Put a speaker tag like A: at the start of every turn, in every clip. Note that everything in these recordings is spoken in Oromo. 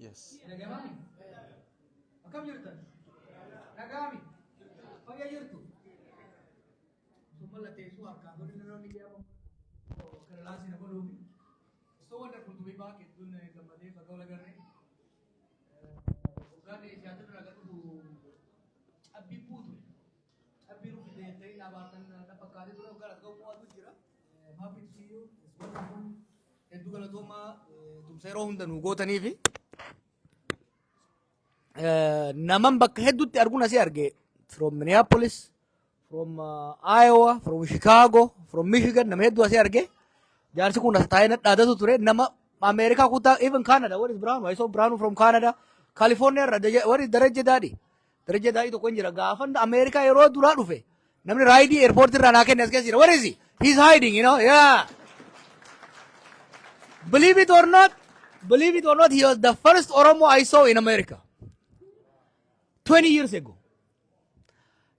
A: Yes.
B: Nagami. Akam jirtan. Nagami. Pagya jirtu. Sumala tesu akka gori na ni kya mo. Kerala si na bolu. So wonderful to be back in dun gamade bagaw lagarne. Ugane jadu ragat tu abbi putu. Abbi rufi de tay na batan na pakade tu ugarat gaw mo adu jira. Happy to see you. It's wonderful. Edu galatoma tumse rohundan ugotani fi. Naman bakka hedduutti arguun asii arge from Minneapolis, from Iowa, from Chicago, from Michigan nama hedduu asii arge jaarsi kun as taa'ee nadhaadatu ture nama Amerikaa kutaa even Canada what is Brown I saw Brown from Canada California irra what is Darajja Daadhii tokko hin jira gaafan Amerikaa yeroo duraa dhufe namni raayidii airport irraa naa kenne as keessa jira what is he he's hiding you know yeah believe it or not he was the first Oromo I saw in America 20 years ago.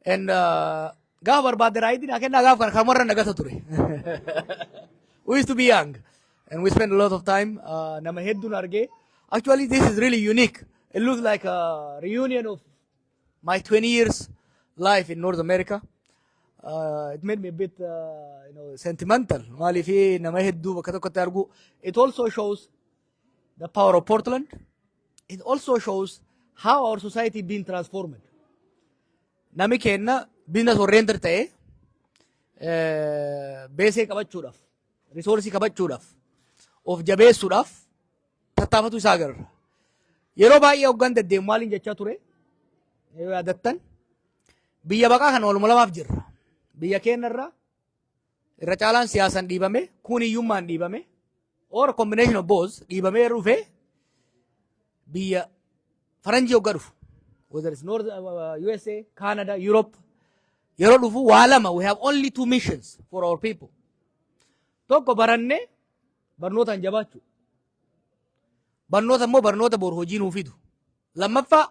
B: And gaaf barbaadde raayidii naa kennaa gaaf kana kamarra nagata ture. We used to be young and we spent a lot of time nama hedduun arge. Actually this is really unique. It looks like a reunion of my 20 years life in North America. It made me a bit sentimental. Maaliif nama hedduu bakka tokkotti argu. It also shows the power of Portland. It also shows how our society been transformed. Nami kenna business oriented ta'e beesee qabachuudhaaf, resource qabachuudhaaf, of jabeessuudhaaf tattaafatu isaa agarra. Yeroo baay'ee hoggan deddeemu maaliin jechaa ture? Yoo yaadattan biyya baqaa kana waluma lamaaf jirra. Biyya keenyarra irra caalaan siyaasan dhiibame, kun hiyyummaan dhiibame, or combination of both dhiibamee dhufe biyya faranjii hoggaa dhufu whether it's North USA, Canada, Europe yeroo dhufu waa lama we have only two missions for our people. Tokko baranne barnootaan jabaachuu. Barnoota immoo barnoota bor hojii nuu fidu. Lammaffaa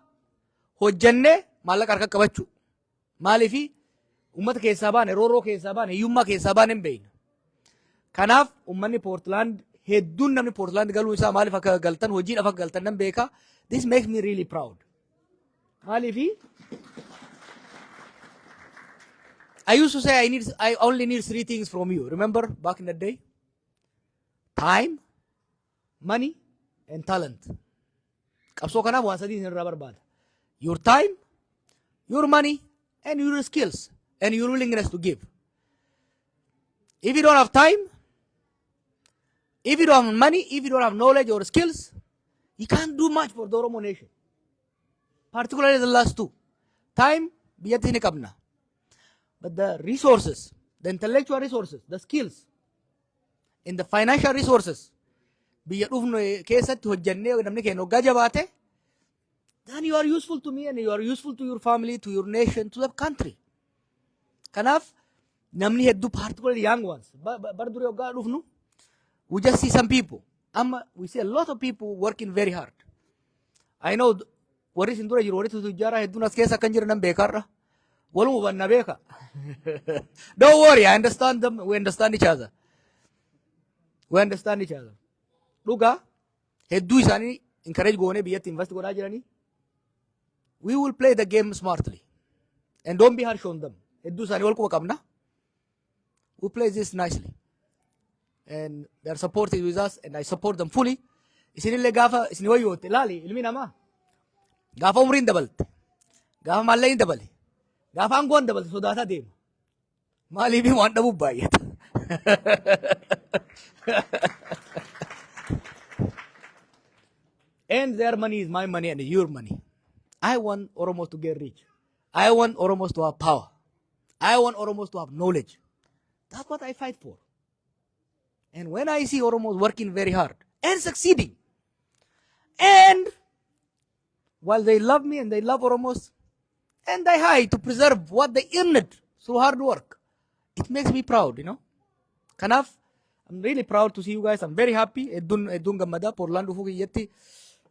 B: hojjannee maallaqa harka qabachuu. Maaliif ummata keessaa baane rooroo keessaa baane hiyyummaa keessaa baane hin beekna. Kanaaf ummanni Portland hedduun namni Portland galuu isaa maaliif akka galtan hojiidhaaf akka galtan nan beeka. This makes me really proud. Malifi, I used to say I only need three things from you. Remember back in the day? Time, money, and talent. Qabsoo kanaaf waan sadii irraa barbaada. Your time, your money, and your skills, and your willingness to give. If you don't have time, if you don't have money, if you don't have knowledge or skills, you can't do much for the Oromo nation. Particularly the last two. Time, biyyatti ni qabna. But the resources, the intellectual resources, the skills, and the financial resources, biyya dhufnu keessatti hojjannee namni keenya hoggaa jabaate, then you are useful to me and you are useful to your family, to your nation, to the country. Kanaaf, namni hedduu particularly young ones, bar dure hoggaa dhufnu, we just see some people. We see a lot of people working very hard. I know warri sin dura jiru warri tujjaara hedduun as keessa kan jiran nan beekarra. Waluma hubanna beeka. Don't worry, I understand them. We understand each other. Dhugaa hedduu isaanii encourage goone biyyatti invest godhaa jiranii. We will play the game smartly. And don't be harsh on them. Hedduu isaanii wal quba qabna. We play this nicely. And their support is with us and I support them fully. Isinillee gaafa isin wayyoote ilaali ilmi namaa gaafa umriin dabalte gaafa maallaqni dabale gaafa aangoon dabalte sodaataa deema. Maaliif waan dhabuuf baay'ata. And their money is my money and your money. I want Oromos to get rich. I want Oromos to have power. I want Oromos to have knowledge. That's what I fight for. And when I see Oromos working very hard and succeeding, and while they love me and they love Oromos, and they hide to preserve what they earned through hard work, it makes me proud, Kanaaf, I'm really proud to see you guys. I'm very happy. Hedduun gammada Portland dhufuu kiyyatti.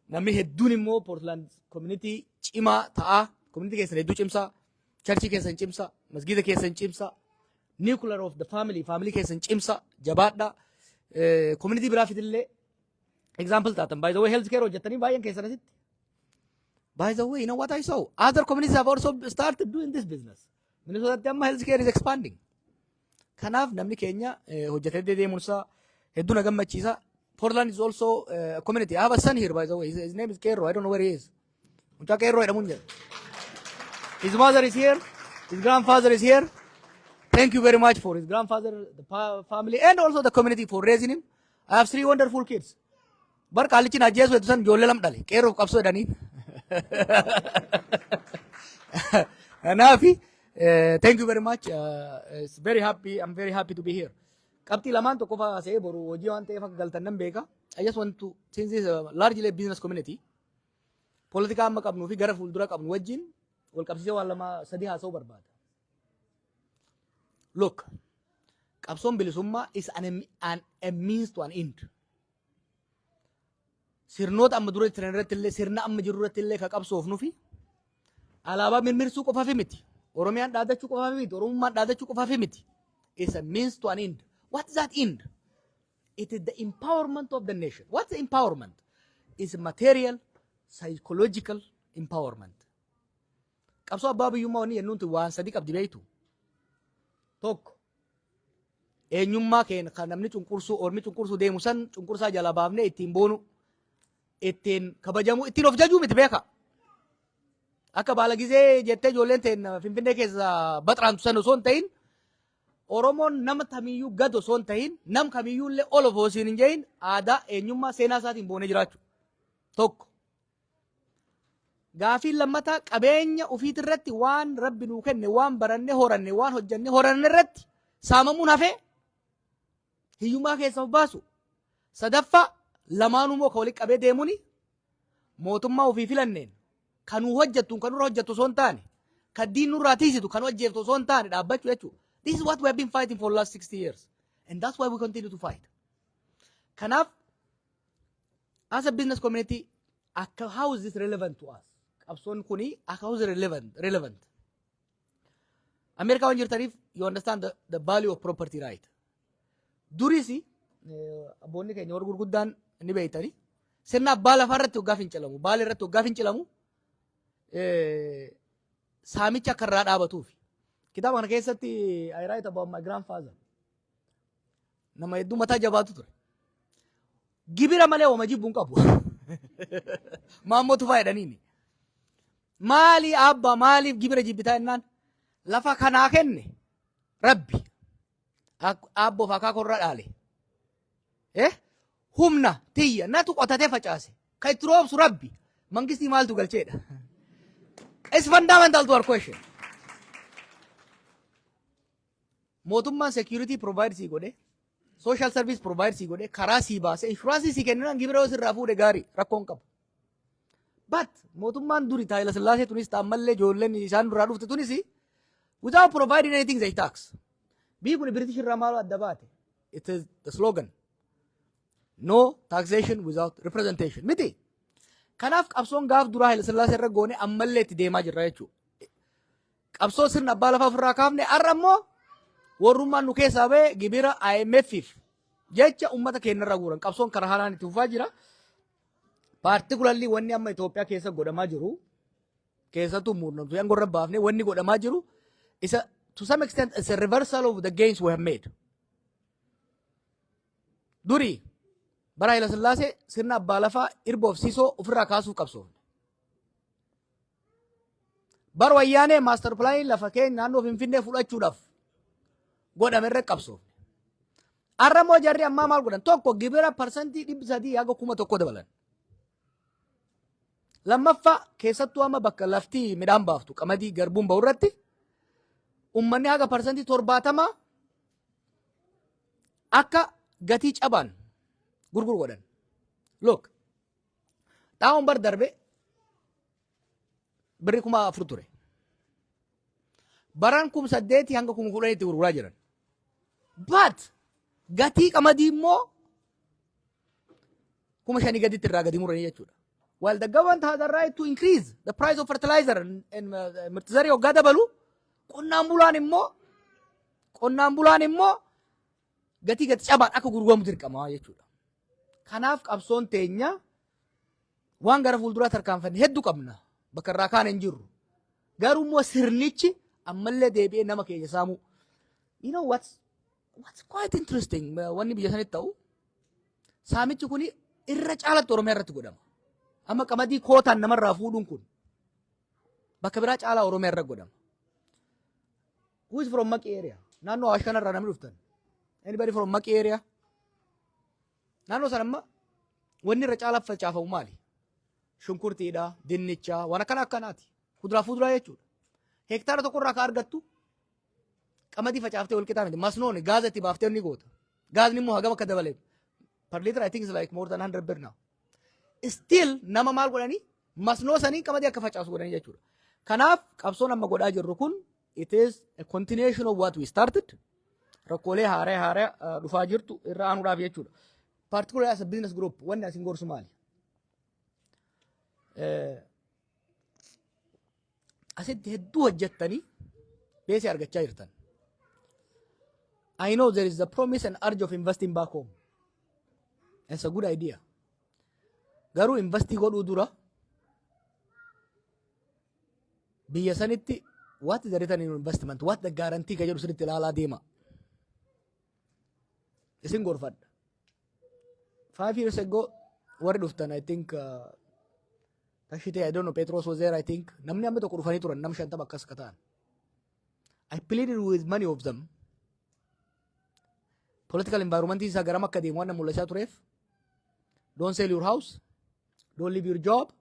B: Namni hedduun immoo Portland community cimaa ta'a. Community keessan hedduu cimsaa. Church keessan cimsaa. Masgida keessan cimsaa. Nuclear of the family keessan cimsaa. Jabaadhaa. Community biraafillee example taatan. By the way, healthcare hojjetanii baay'een keessanasitti. By the way, you know what I saw? Other communities have also started doing this business. Minnesota amma healthcare is expanding. Kanaaf namni keenya hojjetee deemuunsa hedduu na gammachiisa. Portland is also a community. I have a son here, by the way. His name is Kerro. I don't know where he is. His mother is here. His grandfather is here. Thank you very much for his grandfather, the family, and also the community for raising him. I have 3 wonderful kids. Bar kalichin ajjeesu hedduusan ijoollee lam dhale. Qeerroof qabsoo jedhanii. Kanaafi thank you very much. It's very happy. I'm very happy to be here. Qabxii lamaan tokko fa'aa se'ee boru hojii waan ta'eef akka galtan nan beeka. I just want to, since this is a largely business community, politika amma qabnuu fi gara fuuldura qabnu wajjin wal qabsiisee waan lama sadii haasa'uu barbaada. Look, qabsoon bilisummaa is a means to an end. Sirnoota amma dura jiran irratti illee sirna amma jiru irratti illee ka qabsoofnu fi alaabaa mirmirsuu qofaaf miti. Oromiyaan dhaadachuu qofaaf miti. Oromummaan dhaadachuu qofaaf miti. It's a means to an end. What is that end? It is the empowerment of the nation. What's the empowerment? It's material, psychological empowerment. Qabsoo abbaa biyyummaa wanni jennuun waan sadii qabdi beektu. Tokko eenyummaa keenya kan namni cunqursuu ormi cunqursuu deemu san cunqursaa jala baafnee ittiin boonu ittiin kabajamu ittiin of jajuu miti beeka. Akka baala gizee jettee ijoolleen ta'in Finfinnee keessa baxraantu san osoo hin ta'in Oromoon nama kamiyyuu gad osoo hin ta'in nam kamiyyuu illee ol of hoosiin hin jehin aadaa eenyummaa seenaa isaatiin boonee jiraachuu. Tokko gaafiin lammataa qabeenya ofiit irratti waan rabbi nuu kenne waan baranne horanne waan hojjenne horanne irratti saamamuun hafee hiyyummaa keessa of baasu. Sadaffaa lamaanuu moo ka walitti qabee deemuuni mootummaa ofii filanneen kanuu hojjettuun kanurra hojjettu osoo hin taane kan diin nurraa tiisitu kan hojjeeftu osoo hin taane dhaabbachuu jechuudha. This is what we have been fighting for the last 60 years. And that's why we continue to fight. Kanaaf, as a business community, how is this relevant to us? Qabsoon kuni, how is it relevant? America waan jirtaniif, you understand the value of property right. Durisi, abboonni keenya warra gurguddaan ni beeytani. Sirna abbaa lafaa irratti waggaa fincilamu, baala irratti waggaa fincilamu, saamicha akka irraa dhaabatuufi. Kitaaba kana keessatti I write about my grandfather. Nama hedduu mataa jabaatu ture. Gibira malee wama jibbuun qabu. Maammootu faayidaniini. Maali abba maaliif gibira jibbitaa jennaan lafa kanaa kenne rabbi abboof akaakoo irra dhaale. Humna tiyya natu qotatee facaase. Kan itti roobsu rabbi mangistii maaltu galcheedha. It's fundamental to our question. Mootummaan security provides sii godhe, social service provides sii godhe, karaa sii baase, insuraansii sii kenninaan gibira sirraa fuudhe gaarii rakkoon qabu. But mootummaan duri Haayile Sillaasee tunis ta'ammallee ijoolleen isaan duraa dhufte tunis without providing anything they tax. Biyyi kun British irraa maal adda baate? It is the slogan. No taxation without representation. Miti. Kanaaf qabsoon gaaf duraa Haayile Sillaasee irra goone ammallee itti deemaa jirra jechuudha. Qabsoo sirna abbaa lafaa ofirraa kaafne har'a immoo warrummaan nu keessaa ba'e gibira IMF'if jecha ummata keenya irraa guuran qabsoon karaa haaraan itti fufaa jira. Particularly wanni amma Itoophiyaa keessa godhamaa jiru keessattuu muudamtu yan gorra baafne wanni godhamaa jiru isa to some extent it's a reversal of the gains we have made. Duri bara Haayile Sillaasee sirna abbaa lafaa irboof siisoo ofirraa kaasuuf qabsoofne. Bara wayyaanee master plan lafa keenya naannoo Finfinnee fudhachuudhaaf godhame irra qabsoofne. Har'a immoo jarri ammaa maal godhan tokko gibira parsantii 300 haga 1,000 dabalan. Lammaffaa keessattuu amma bakka laftii midhaan baaftu qamadii garbuun ba'u irratti ummanni haga parsantii 70 akka gatii cabaan gurgur godhan. Look, xaa'oon bar darbe birri 4,000 ture. Baran 8,000 hanga 10,000 itti gurguraa jiran. But gatii qamadii immoo 5,000 gaditti irraa gadi muranii jechuudha. While the government has the right to increase the price of fertilizer and mirtizarii hoggaa dabalu, qonnaan bulaan immoo gatii gadi cabaan akka gurguramu dirqama jechuudha. Kanaaf qabsoon teenya waan gara fuulduraa tarkaanfanne hedduu qabna. Bakka irraa kaan hin jirru. Garuu immoo sirnichi ammallee deebi'ee nama keenya saamuu. You know what's quite interesting wanni biyya sanitti ta'u saamichi kuni irra caalatti Oromiyaa irratti godhama. Amma qamadii kootaan namarraa fuudhuun kun bakka biraa caalaa Oromiyaa irra godhama. Who is from Maqi area? Naannoo Awaash kanarraa namni dhuftan. Anybody from Maqi area? Naannoo sana amma wanni irra caalaa facaafamu maali? Shunkurtiidha, dinnicha, waan akkanaati. Kuduraa fuduraa jechuudha. Hektaara tokkorraa ka argattu qamadii facaaftee wal qixaa miti. Masnoon gaaza itti baaftee ni goota. Gaazni immoo hagam akka dabale. Per liter I think it's like more than 100 birr now. Still nama maal godhanii masnoo sanii qamadii akka facaasu godhanii jechuudha. Kanaaf qabsoon amma godhaa jirru kun it is a continuation of what we started. Rakkoolee haaraa dhufaa jirtu irra aanuudhaaf jechuudha. Particularly as a business group wanni asin gorsu maali? Asitti hedduu hojjettanii beesii argachaa jirtan. I know there is a promise and urge of investing back home. It's a good idea. Garuu investii godhuu dura biyya sanitti what is the return on investment? What the guarantee ka jedhu sirriitti ilaalaa deema. Isin gorfadha. 5 years ago warri dhuftan I think Tashite, I don't know, Petros was there, I think. Namni amma tokko dhufanii turan, nam shantama akkas ka ta'an. I pleaded with many of them. Political environment isa garam akka deemu waan mul'achaa tureef. Don't sell your house. Don't leave your job.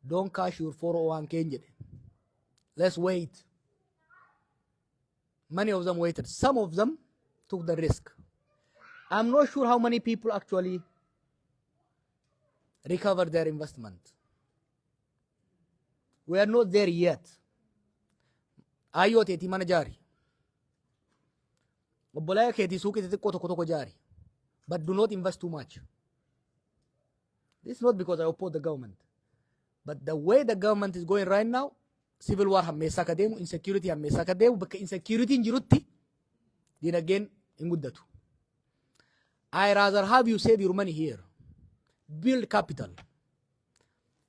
B: Don't cash your 401k jedhe. Let's wait. Many of them waited. Some of them took the risk. I'm not sure how many people actually recovered their investment. We are not there yet. Ayyoo teetii mana jaari. Obbolaa keetii suuqii xixiqqoo tokko jaari. But do not invest too much. This is not because I oppose the government. But the way the government is going right now, civil war hammeessaa ka deemu, insecurity hammeessaa ka deemu, bakka insecurity hin jirutti dinagdeen hin guddatu. I rather have you save your money here. Build capital.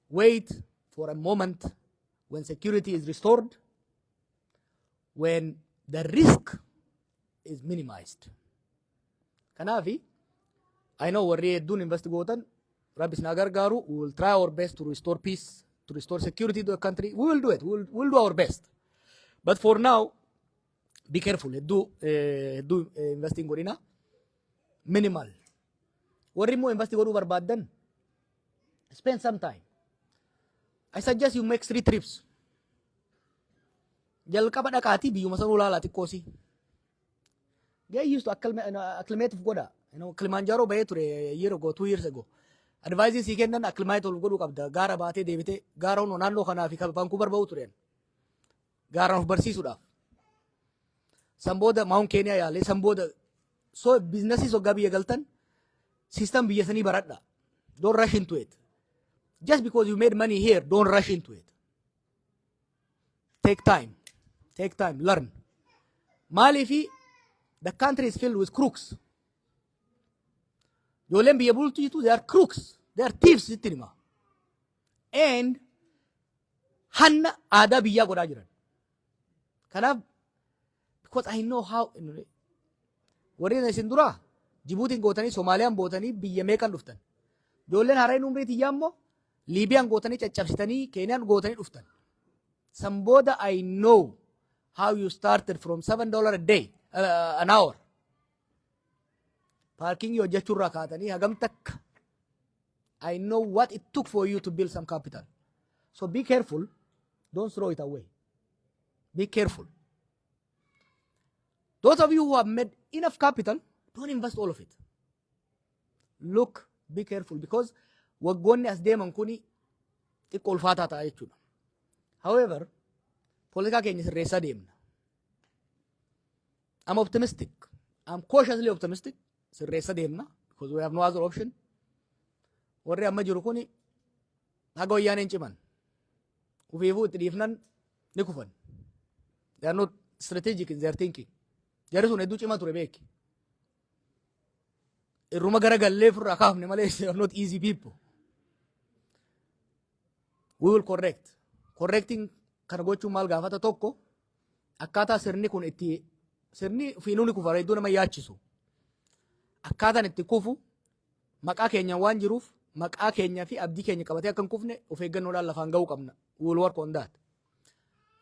B: Wait for a moment when security is restored, when the risk is minimized. Kanaafi, I know warri hedduun invest gootan, Rabbis na gargaaru, we will try our best to restore peace, to restore security to the country. We will do it. We'll do our best. But for now, be careful. Do investing godina. Minimal. Warri mo investing godhu barbaadan, spend some time. I suggest you make 3 trips. Jalqaba dhaqaatii biyyuma sanuu laalaa xiqqoosi. Get used to acclimate godha. Kilimanjaro bahee ture a year ago, 2 years ago. Advice sii kennan acclimate godhuu qabda. Gaara baatee deebitee gaara hunoo naannoo kanaa fi Vancouver bahuu tureen. Gaara of barsiisuudhaaf. San booda Mount Kenya yaalee san booda so businesses hoggaa biyya galtan system biyya sanii baradha. Don't rush into it. Just because you made money here, don't rush into it. Take time. Take time. Learn. Malifi, the country is filled with crooks. Yolen be able to they are crooks. They are thieves. And Hanna ada biya goda jiran. Kana because I know how warri na sindura Djibouti gotani Somalian botani biya meekan dhuftan. Yolen haray numreeti yammo Libyan gootanii caccabsitanii Kenyan gootanii dhuftan. San booda I know how you started from $7 a day, an hour. Parking hojjechuurraa kaatanii hagam takka. I know what it took for you to build some capital. So be careful. Don't throw it away. Be careful. Those of you who have made enough capital, don't invest all of it. Look, be careful because waggoonni as deeman kuni xiqqoo ulfaataa ta'a jechuudha. However, politikaa keenya sirreessaa deemna. I'm optimistic. I'm cautiously optimistic. Sirreessaa deemna because we have no other option. Warri amma jiru kuni haga wayyaanee hin ciman. Ufiifuu itti dhiifnan ni kufan. They are not strategic in their thinking. Jarri sun hedduu cimaa ture beeki. irruma gara gallee furraa kaafne malee they are not easy people. We will correct. Correcting kana gochuun maal gaafata tokko akkaataa sirni kun itti sirni fiinuun kufa iddoo nama yaachisu. Akkaataan itti kufu maqaa keenya waan jiruuf maqaa keenya fi abdii keenya qabatee akka hin kufne of eeggannoodhaan lafaan ga'uu qabna. We will work on that.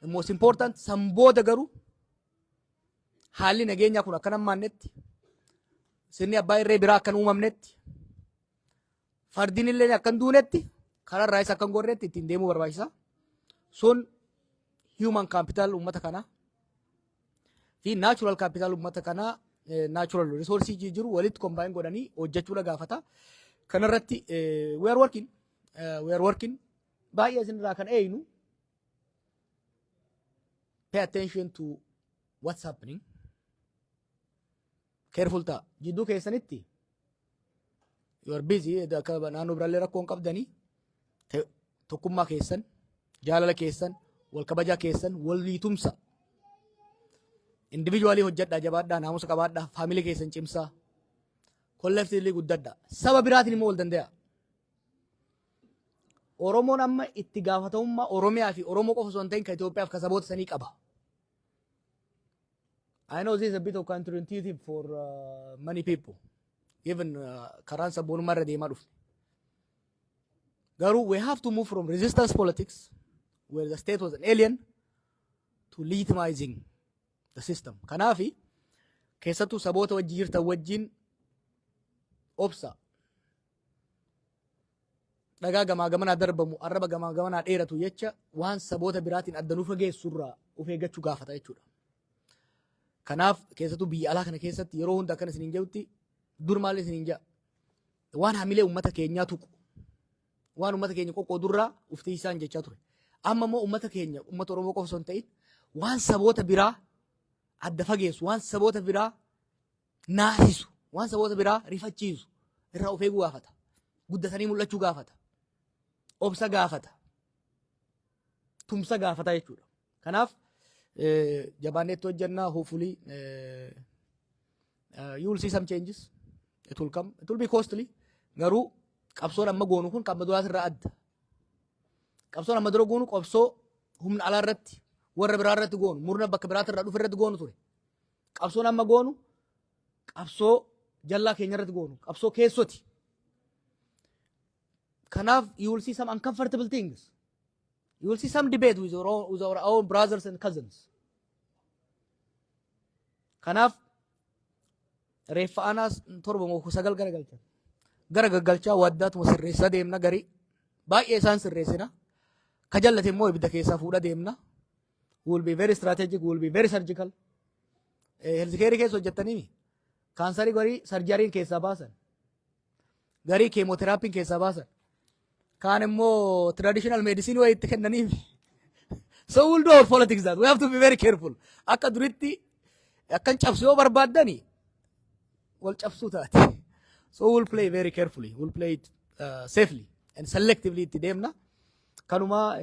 B: The most important sambooda garuu haalli nageenyaa kun akkan hammaannetti sirni abbaa irree biraa akkan uumamnetti fardiin illee akkan duunetti kararraa isa akkan gorreetti ittiin deemuu barbaachisa. Sun human capital uummata kanaa fi natural capital uummata kanaa natural resources jiru walitti combine godhanii hojjechuudha gaafata. Kanarratti we are working baay'ee isinirraa kan eeynu pay attention to what's happening. Careful ta jidduu keessanitti you are busy naannoo biraallee rakkoon qabdanii tokkummaa keessan jaalala keessan wal kabajaa keessan wal liitumsa individually hojjedhaa jabaadhaa naamusa qabaadhaa family keessan cimsaa collectively guddadhaa saba biraatiin immoo wal danda'a. Oromoon amma itti gaafatamummaa Oromiyaa fi Oromoo qofa osoo hin ta'in kan Itoophiyaaf kan saboota sanii qaba. I know this is a bit of counterintuitive for many people. Even karaan sabboonummaa irra deemaa dhufne. Garuu we have to move from resistance politics where the state was an alien to legitimizing the system. Kanaafi keessattuu saboota wajjin jirtan wajjin obsa. Dhagaa gamaa gamanaa darbamu arraba gamaa gamanaa dheeratu jecha waan saboota biraatiin addanuu fageessurraa of eeggachuu gaafata jechuudha. Kanaaf keessattuu biyya alaa kana keessatti yeroo hunda akkana isiniin jedhutti dur maallee isiniin jedha. Waan hamilee uummata keenyaa tuqu. Waan uummata keenya qoqqoodurraa uftii isaan jechaa ture. Amma immoo uummata keenya uummata Oromoo qofa osoo hin ta'in waan saboota biraa adda fageessu, waan saboota biraa naasisu, waan saboota biraa rifachiisu irraa of eeguu gaafata. Guddatanii mul'achuu gaafata. Obsa gaafata. Tumsa gaafata jechuudha. Kanaaf jabaanneetti hojjannaa hopefully you will see some changes. It will come. It will be costly. Garuu qabsoon amma goonu kun qabma duraas irraa adda. Qabsoon amma dura goonu qabsoo humna alaa irratti warra biraa irratti goonu murna bakka biraatti irraa dhufe irratti goonu ture. Qabsoon amma goonu qabsoo jallaa keenya irratti goonu qabsoo keessoti. Kanaaf you will see some uncomfortable things. You will see some debate with our own brothers and cousins. Kanaaf reeffa anaas torba moo sagal garagalchan. Gara gaggalchaa waddaatuma sirreessaa deemna garii baay'ee isaan sirreessina. Ka jallate immoo ibidda keessaa fuudha deemna. We will be very strategic, we will be very surgical. Healthcare keessa hojjettanii kaansarii garii sarjariin keessaa baasan. Garii keemoteraappiin keessaa baasan. Kaan immoo traditional medicine way itti kennaniif. So we'll do our politics that. We have to be very careful. Akka duritti akkan cabsu yoo barbaaddani wal cabsuu taate. So we'll play very carefully. We'll play it safely and selectively itti deemna. Kanuma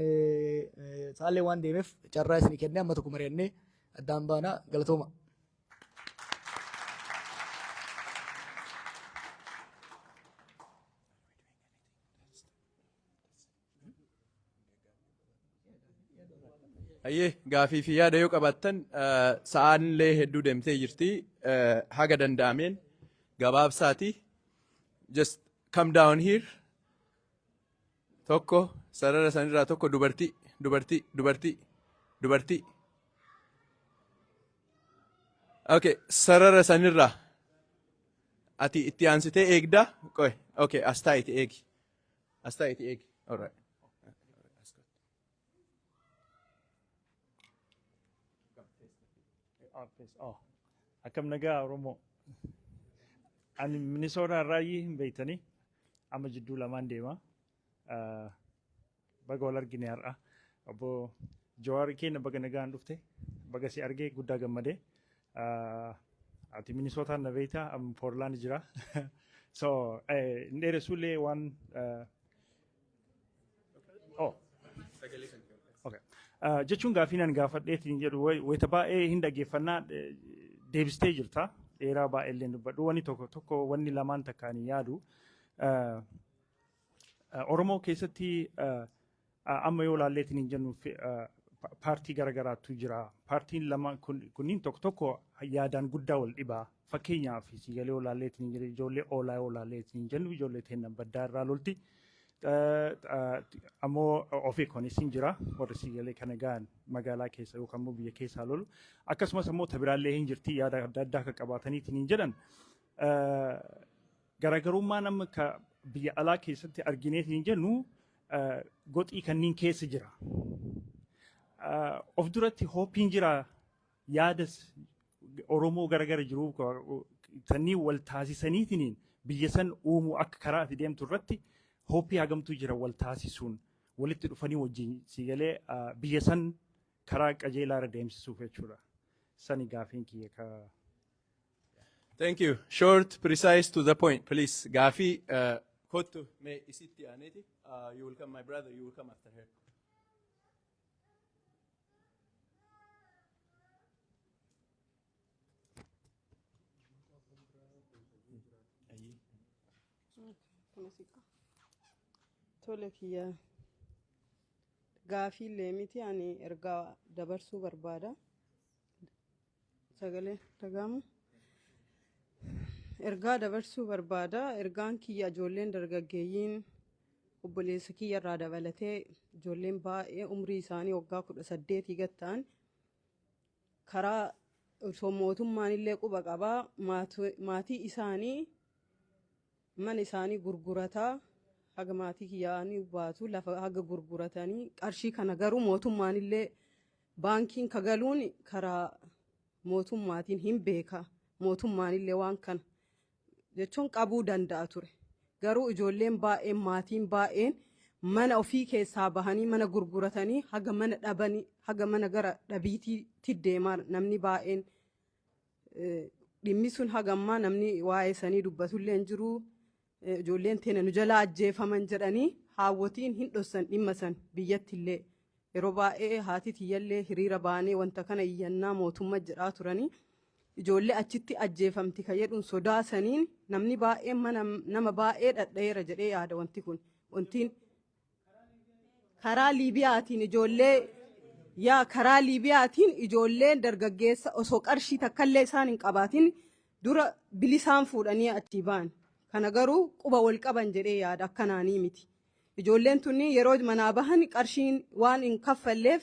B: saalee waan deemeef carraa isinii kennee amma tokko mari'annee addaan baana galatooma.
A: Ayyee gaafii fi yaada yoo qabaattan sa'aanillee hedduu deemtee jirti haga danda'ameen gabaabsaati. Just come down here. Tokko sarara sanirraa tokko dubartii. Okay, sarara sanirraa ati itti aansitee eegda. Qoy, okay, as taa'iti eegi. All right.
C: Oh, akkam nagaa Oromoo. Ani Minnesota irraayi hin beektanii amma jidduu lamaan deema. Baga wal argine har'a. Obbo Jawar keenya baga nagaan dhufte. Baga si argee guddaa gammadee. Ati Minnesota na beekta am Portland jira. So hin dheeressullee waan okay. Jechuun gaafii nan gaafadheetiin jedhu wayita baay'ee hin dhaggeeffannaa deebistee jirta. dheeraa baay'eellee dubbadhu. Wanni tokko wanni lamaan takkaan yaadu Oromoo keessatti amma yoo ilaalleetiin hin jennu paartii garaagaraatu jira. Paartiin lama kunniin tokko yaadaan guddaa wal dhibaa. Fakkeenyaaf siigalee yoo ilaalleetiin hin jiru ijoollee oolaa yoo ilaalleetiin hin jennu ijoollee teenna baddaa irraa lolti. Ammoo ofii kunis hin jira warri siigalee kana gahan magaalaa keessa yookaan immoo biyya keessaa lolu. Akkasumas immoo tabiraallee hin jirti yaada adda addaa akka qabaataniitiin hin jedhan. Garaagarummaan amma biyya alaa keessatti argineetiin hin jennu goxii kanneen keessa jira. Of duratti hoppiin jira yaadas Oromoo garagara jiru sanniin wal taasisaniitiin biyya san uumuu akka karaa ati deemtu irratti hoppii hagamtuu jira wal taasisuun walitti dhufanii wajjin siigalee biyya san karaa qajeelaa irra deemsisuuf jechuudha. Sani gaafiin kiyya ka.
A: Thank you. Short, precise, to the point, please. Gafi, Kotu, may isiti aneti. You will come, my brother. You will come after her.
D: Tole kiyya gaafii leemiti ani ergaa dabarsuu barbaada. Sagalee dhagahamu. Ergaa dabarsuu barbaada. Ergaan kiyya ijoolleen dargaggeeyyiin obboleessa kiyya irraa dabalatee ijoolleen baay'ee umrii isaanii waggaa 18 gattaan karaa osoo mootummaan illee quba qabaa maatii isaanii mana isaanii gurgurataa haga maatii kiyyaanii baatu lafa haga gurguratanii qarshii kana garuu mootummaan illee baankiin kagaluun karaa mootummaatiin hin beeka mootummaan illee waan kana jechuun qabuu danda'a ture garuu ijoolleen baay'een maatiin baay'een mana ofii keessaa bahanii mana gurguratanii haga mana dhabanii haga mana gara dhabiitii deemaa namni baay'een dhimmi sun hagammaa namni waa'ee sanii dubbatullee hin jiru. Ijoolleen teena nu jalaa ajjeefaman jedhanii haawwotiin hin dhossan dhimma san biyyatti illee yeroo baay'ee haati tiyyallee hiriira baanee wanta kana iyyannaa mootummaa jedhaa turanii ijoollee achitti ajjeefamti ka jedhuun sodaa saniin namni baay'een nama baay'ee dhadha'eera jedhee yaada wanti kun wantiin karaa Liibiyaatiin ijoolleen dargaggeessa osoo qarshii takkallee isaan hin qabaatin dura bilisaan fuudhanii achi ba'an. Kana garuu quba wal qaban jedhee yaada akkanaanii miti. Ijoolleen tunni yeroo manaa bahan qarshiin waan hin kaffalleef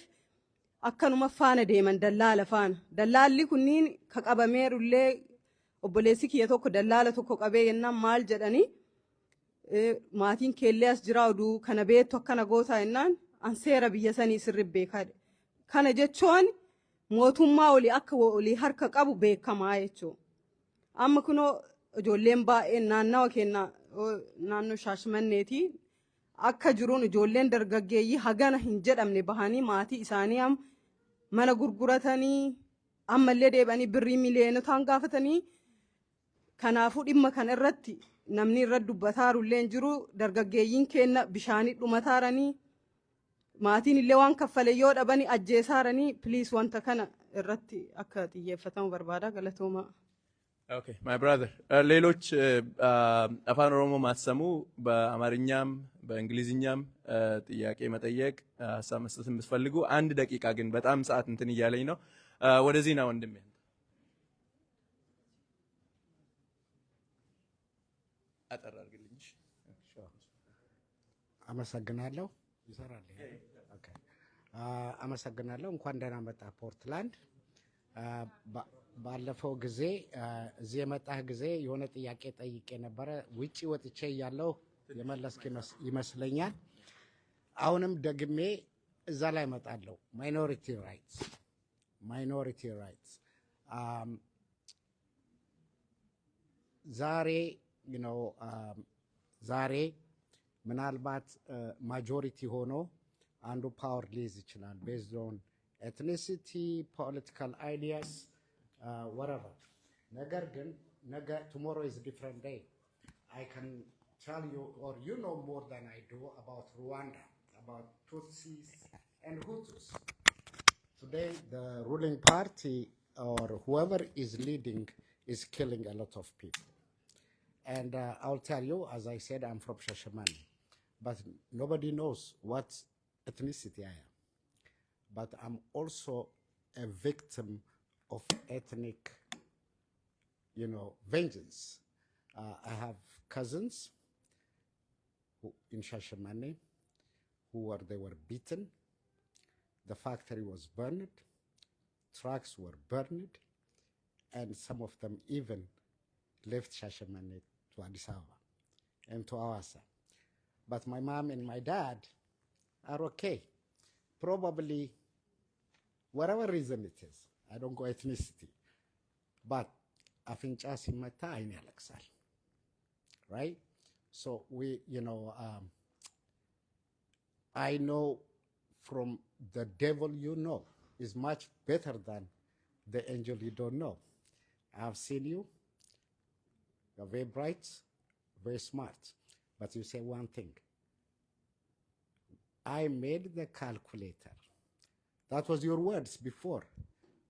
D: akkanuma faana deeman dallaala faana. Dallaalli kunniin ka qabameerullee obboleessi kiyya tokko dallaala tokko qabee yennaan maal jedhanii maatiin keellee as jiraa oduu kana beettu akkana gootaa yennaan an seera biyya sanii sirrii beekaadha. Kana jechuun mootummaa olii akka olii harka qabu beekamaa jechuudha. Amma kunoo ijoolleen baay'een naannawa kenna naannoo Shaashmanneeti akka jiruun ijoolleen dargaggeeyyii hagana hin jedhamne bahanii maatii isaanii mana gurguratanii ammallee deebanii birrii miliyonotaan gaafatanii kanaafuu dhimma kana irratti namni irra dubbataaruillee hin jiru dargaggeeyyiin kenna bishaanii dhumataaranii maatiin illee waan kaffale yoo dhabanii ajjeesaaranii pliis wanta kana irratti akka xiyyeeffatamu barbaada galatoomaa.
A: Okay, my brother. ሌሎች አፋን ኦሮሞ ማሰሙ በአማርኛም በእንግሊዝኛም ጥያቄ መጠየቅ ሀሳብ መስጠት የምትፈልጉ 1 ደቂቃ ግን በጣም ሰዓት እንትን እያለኝ ነው። ወደዚህ ና ወንድሜ። አጠር አድርግልኝ።
E: አመሰግናለሁ። ይሰራል። ኦኬ። አመሰግናለሁ። እንኳን ደህና መጣ ፖርትላንድ። ባለፈው ጊዜ እዚህ የመጣህ ጊዜ የሆነ ጥያቄ ጠይቄ ነበረ። ውጪ ወጥቼ ያለው የመለስክ ይመስለኛል። አሁንም ደግሜ እዛ ላይ መጣለሁ። ማይኖሪቲ ራይትስ ዛሬ ምናልባት ማጆሪቲ ሆኖ አንዱ ፓወር ሊይዝ ይችላል ቤዝድ ኦን ኤትኒሲቲ ፖለቲካል አይዲያስ whatever. Tomorrow is a different day. I can tell you, or you know more than I do about Rwanda, about Tutsis and Hutus. Today, the ruling party or whoever is leading is killing a lot of people. And I'll tell you, as I said, I'm from Shashamane, but nobody knows what ethnicity I am. But I'm also a victim of ethnic, vengeance. I have cousins in Shashamane they were beaten. The factory was burned. Trucks were burned. And some of them even left Shashamane to Addis Ababa and to Awasa. But my mom and my dad are okay. Probably, whatever reason it is, I don't go ethnicity. But Afincha Simata in Alexal. Right? So I know from the devil is much better than the angel you don't know. I've seen you. You're very bright, very smart. But you say one thing. I made the calculator. That was your words before,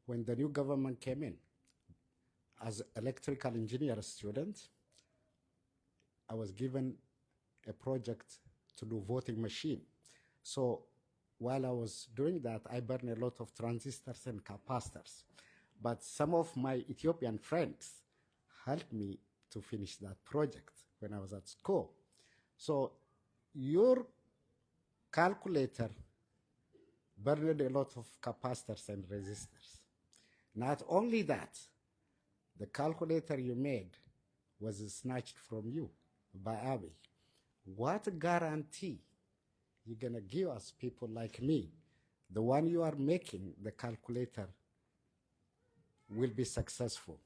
E: when the new government came in. As an electrical engineer student, I was given a project to do voting machine. So while I was doing that, I burned a lot of transistors and capacitors. But some of my Ethiopian friends helped me to finish that project when I was at school. So your calculator burned a lot of capacitors and resistors. Not only that, the calculator you made was snatched from you by Abiy. What guarantee you're gonna give us, people like me, the one you are making, the calculator, will be successful?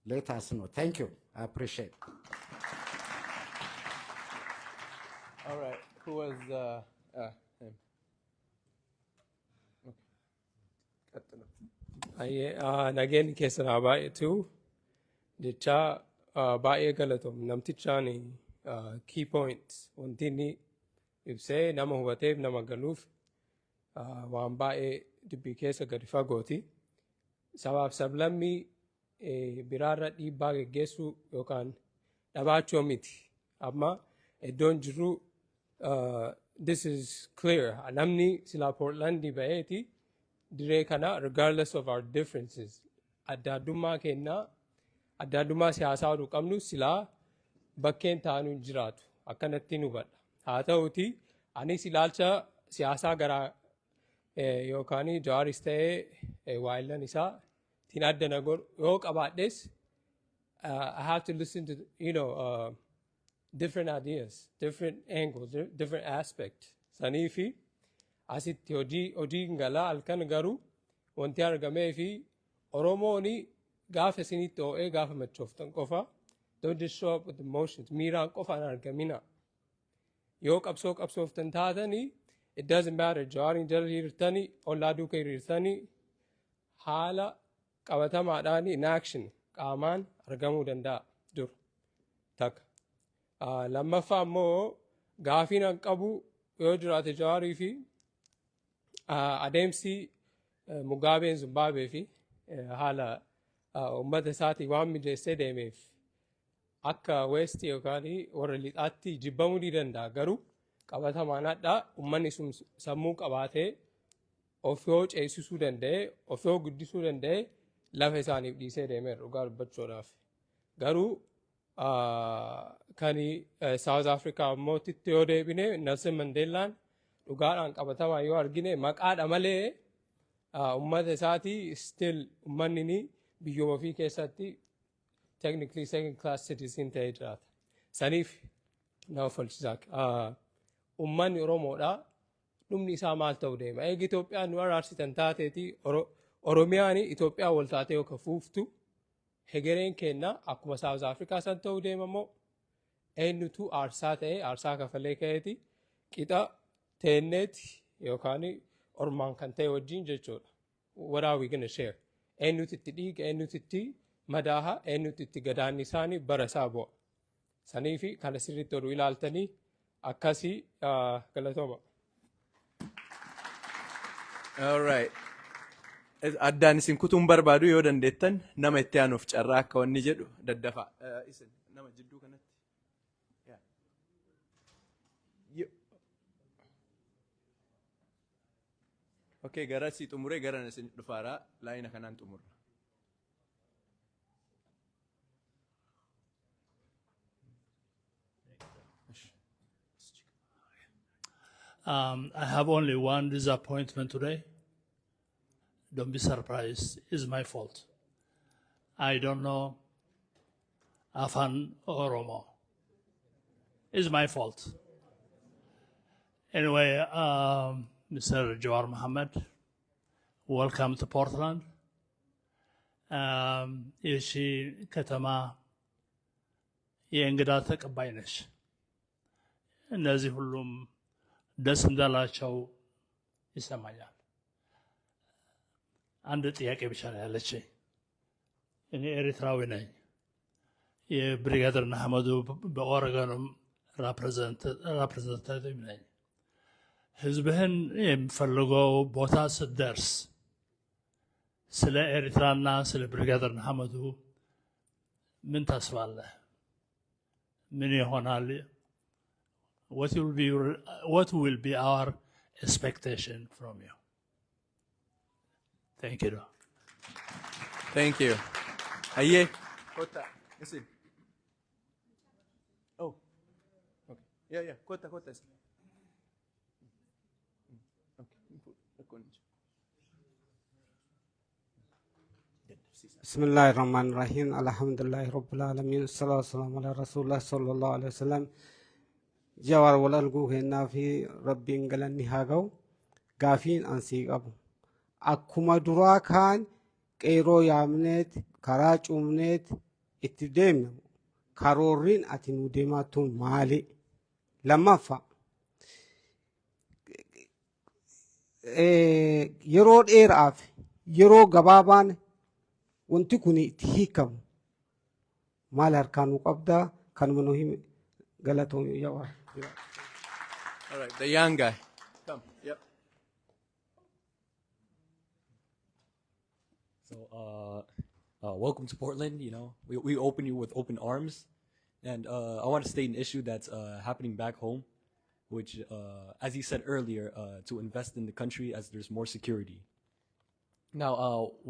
E: Let us know. Thank you. I appreciate it.
A: All right. Who was him? Okay.
F: Nageen keessa naa baay'eetu jecha baay'ee galatoom namtichaani key points wanti inni ibsee nama hubateef nama galuuf waan baay'ee dubbii keessa gadi fagooti. Sabaaf sablammii biraarra dhiibbaa geggeessuu yookaan dhabaachuu miti. Amma iddoon jirru this is clear. Namni silaa Portlandii ba'eeti diree kana regardless of our differences. Adda addummaa kennaa adda addummaa siyaasaa oduu qabnu silaa bakkeen taanuu jiraatu. Akkanatti nu hubadha. Haa ta'uuti anis ilaalcha siyaasaa garaa yookaan Jawaris ta'ee waayillan isaa tiin adda na godhu yoo qabaadhes I have to listen to different ideas, different angles, different aspects. Saniifi asitti hojii galaa halkan garuu wanti argamee fi Oromooni gaafa isinitti ho'ee gaafa machooftan qofa. Don't just show up with emotions. Miiraan qofaan argamina. Yoo qabsooftan taatanii it doesn't matter. Jawariin jala hiriirtanii ollaa duuka hiriirtanii haala qabatamaadhaan in action qaamaan argamuu danda'a dur takka. Lammaffaa immoo gaafiin an qabu yoo jiraate Jawarii fi adeemsi Mugaabeen Zimbabwee fi haala uummata isaatii waan mijeessee deemeef akka West yookaan warra lixaatti jibbamuu ni danda'a. Garuu qabatamaadhaan uummanni sun sammuu qabaatee of yoo ceesisuu danda'e, of yoo guddisuu danda'e lafa isaaniif dhiisee deemeera dhugaa dubbachuudhaaf. Garuu kan South Africa mootitti yoo deebine Nelson Mandelaan dhugaadhaan qabatamaa yoo argine maqaadha malee uummata isaatii still uummanni ni biyyooma ofii keessatti technically second class citizen ta'ee jiraata. Saniif nama falchisaa. Uummanni Oromoodha dhumni isaa maal ta'uu deema. Eegi Itoophiyaan nu araarsitan taateeti Oromiyaan Itoophiyaa wal taatee yoo kafuuftu hegereen kenna akkuma South Africa san ta'uu deema moo eenyutu aarsaa ta'ee aarsaa kafalee ka'eeti qixa teenneeti yookaan ormaan kan ta'e wajjin jechuudha. What are we gonna share? Eenyutu itti dhiiga, eenyutu itti madaaha, eenyutu itti gadaanni isaanii bara isaa bu'a. Saniifi kana sirriitti oduu ilaaltanii akkasii galatooma.
A: All right. addaan isin kutuun barbaadu yoo dandeettan nama itti aanuuf carraa akka wanni jedhu daddafaa. Isin nama jidduu kanatti. Okay, gara si xumuree gara isin dhufaaraa laayina kanaan xumurra.
G: I have only one disappointment today. Don't be surprised. It's my fault. I don't know Afan Oromo. It's my fault. Anyway, Mr. Jawar Mohammed, welcome to Portland. Ishi Katama የእንግዳ ተቀባይ ነሽ። እነዚህ ሁሉም ደስ እንዳላቸው ይሰማኛል። አንድ ጥያቄ ብቻ ነው ያለችኝ። እኔ ኤርትራዊ ነኝ። የብሪጋደር ንሓመዱ በኦረገንም ራፕሬዘንታቲቭ ነኝ። ህዝብህን የሚፈልገው ቦታ ስትደርስ ስለ ኤርትራና ስለ ብሪጋደር ንሓመዱ ምን ታስባለህ? ምን ይሆናል? What will be our expectation from you? Thank you.
A: Thank you. Aye. Kota. Listen. Oh. Okay. Yeah. Kota. Okay.
H: بسم الله الرحمن الرحيم الحمد لله رب العالمين الصلاة والسلام على رسول الله صلى الله عليه وسلم جوار والألقو هنا في ربي انقلني هاقو قافين أنسيق أبو أكما درا كان كيرو يامنت كراج أمنت اتدام كارورين أتنو ديماتون مالي لما فا يرود إير آف يرو قبابان wanti kun itti hiikamu maal harkaanuu qabdaa kanuma nu hime galatoomuu Jawar.
A: All right, the young guy. Come. Yep.
I: So, welcome to Portland. You know, we open you with open arms, and I want to state an issue that's happening back home, which, as you said earlier, to invest in the country as there's more security. Now,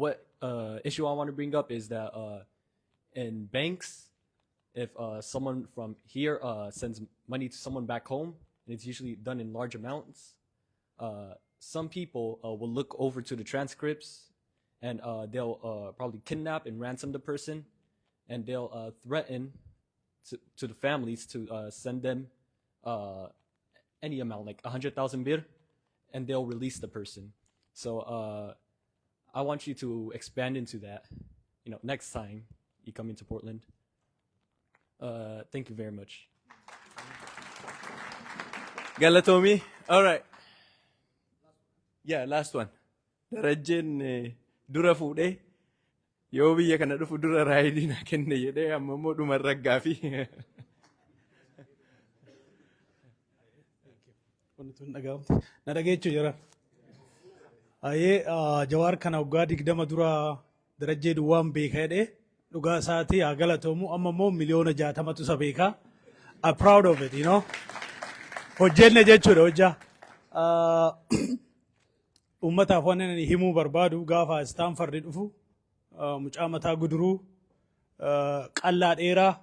I: what issue I want to bring up is that in banks, if someone from here sends money to someone back home, and it's usually done in large amounts, some people will look over to the transcripts, and they'll probably kidnap and ransom the person, and they'll threaten to the families to send them any amount, like 100,000 birr, and they'll release the person. So I want you to expand into that, you know, next time you come into Portland. Thank you very much.
A: Galatomi. All right. Yeah, last one. Darajeen dura fuudhee yoo biyya kana dhufu dura raayidii na kenne jedhee amma immoo dhuma raggaafi.
J: Na dhageechuu jira. Aye, Jawar kana waggaa 20 dura darajee duwwaan beekadhe dhugaa isaatii haa galatoomu amma immoo miliyoona 60tu isa beeka. I'm proud of it, you know. Hojjenne jechuudha hojjaa. Uummataaf waan inni himuu barbaadu gaafa Stanford dhufu mucaa mataa guduruu qallaa dheeraa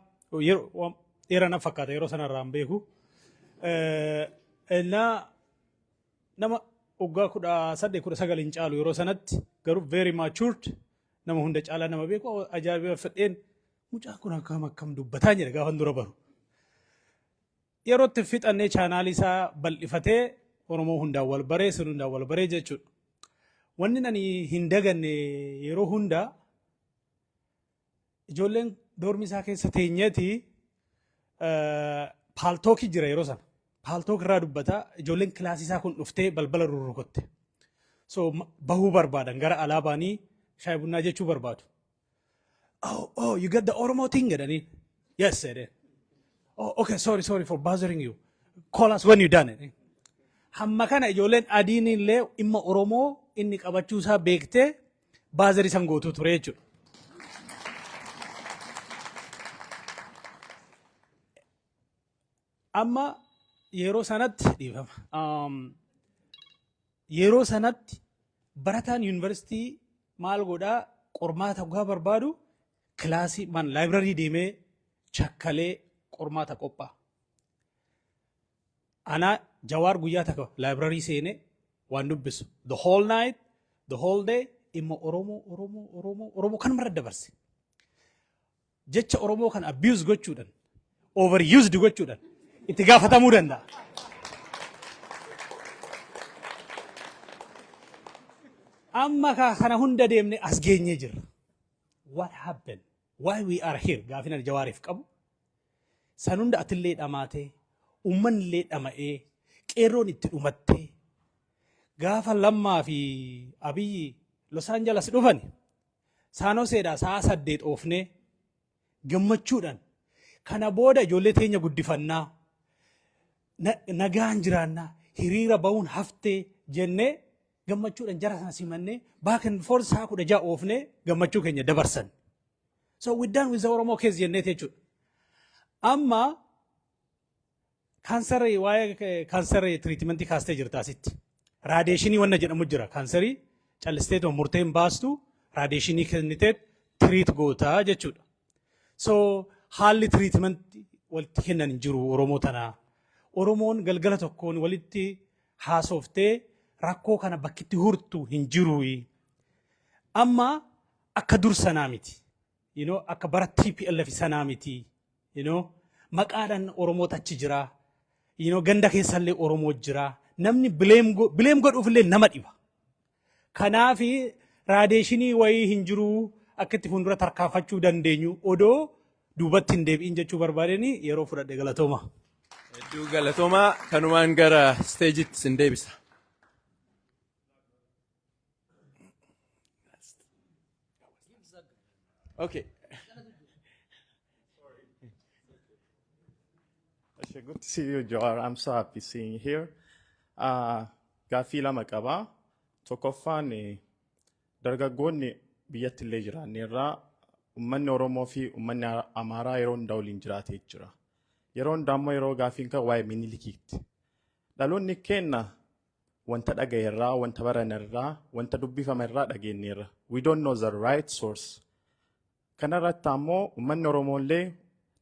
J: dheeraa na fakkaata yeroo sanarraa hin beeku. Nama waggaa 18-19 hin caalu yeroo sanatti garuu very matured nama hunda caalaa nama beeku ajaa'iba fedheen mucaa kun akkam dubbataa jedha gaafa dura baru. Yeroo itti fixannee chaanaalii isaa bal'ifatee Oromoo hundaan wal baree sun hundaan wal baree jechuudha. Wanni ani hin daganne yeroo hunda ijoolleen doormi isaa keessa teenyeeti paaltookii jira yeroo sana. Paaltook irraa dubbataa ijoolleen kilaasii isaa kun dhuftee balbala rurrukutte. So bahuu barbaadan gara alaabaanii shaayii bunnaa jechuu barbaadu. Oh, you got the Oromo thing jedhanii. Yes, jedheen. Oh, okay, sorry for bothering you. Call us when you're done. Hamma kana ijoolleen adiin illee dhimma Oromoo inni qabachuu isaa beektee baazarii san gootuu ture jechuudha. Amma yeroo sanatti dhiifama. Yeroo sanatti barataan yuunivarsiitii maal godhaa qormaata dhugaa barbaadu kilaasii laayibrarii deemee chakkalee qormaata qophaa'a. Anaa Jawar guyyaa takka laayibrarii seenee waan dubbisu the whole night the whole day imma Oromoo kan mara dabarse. Jecha Oromoo kan abuse gochuudhaan overused gochuudhaan itti gaafatamuu danda'a. Amma kana hunda deemne as geenyee jirra. What happened? Why we are here? Gaafina Jawaariif qabu. San hunda atillee dhamaatee, uummanni illee dhama'ee, qeerroon itti dhumattee, gaafa Lammaa fi Abiyyi Los Angeles dhufan, Saanoseedhaa sa'a 8 oofnee gammachuudhaan kana booda ijoollee teenya guddifannaa, nagaan jiraannaa, hiriira ba'uun haftee jennee gammachuudhaan jara sana simannee back and forth sa'a 16 oofnee gammachuu keenya dabarsan. So we done with the Oromo case jennee jechuudha. Amma kaansarii waa'ee kaansarii tiriitimentii kaastee jirta asitti. Raadiyeeshinii wanna jedhamu jira. Kaansarii callistee too murteen baastu raadiyeeshinii kennitee tiriit gootaa jechuudha. So haalli tiriitimentii walitti kennan hin jiru Oromoo tanaa. Oromoon galgala tokkoon walitti haasoftee rakkoo kana bakkitti hurtu hin jiru. Amma akka dur sanaa miti. Akka bara TPLF sanaa miti. Maqaadhaan Oromoo achi jira. Ganda keessallee Oromoo jira. Namni bileem godhuufillee nama dhiba. Kanaaf raadiyeeshinii wayii hin jiru akka itti fuuldura tarkaanfachuu dandeenyu odoo duubatti hin deebi'in jechuu barbaadanii yeroo fudhadhe galatooma.
A: Hedduu galatoomaa kanumaan gara steejitti sin deebisa. Okay.
C: Good to see you, Jawar. I'm so happy seeing you here. Gaaffii lama qaba. Tokkoffaan dargaggoonni biyyatti illee jiraanneerraa uummanni Oromoo fi uummanni Amaaraa yeroo hundaa waliin jiraatee jira. Yeroo hundaa immoo yeroo gaaffiin kan waa'ee Minilikiitti. Dhaloonni keenya wanta dhagayeerraa, wanta baranerraa, wanta dubbifamerraa dhageenyeerra. We don't know the right source. Kanarratti ammoo uummanni Oromoo illee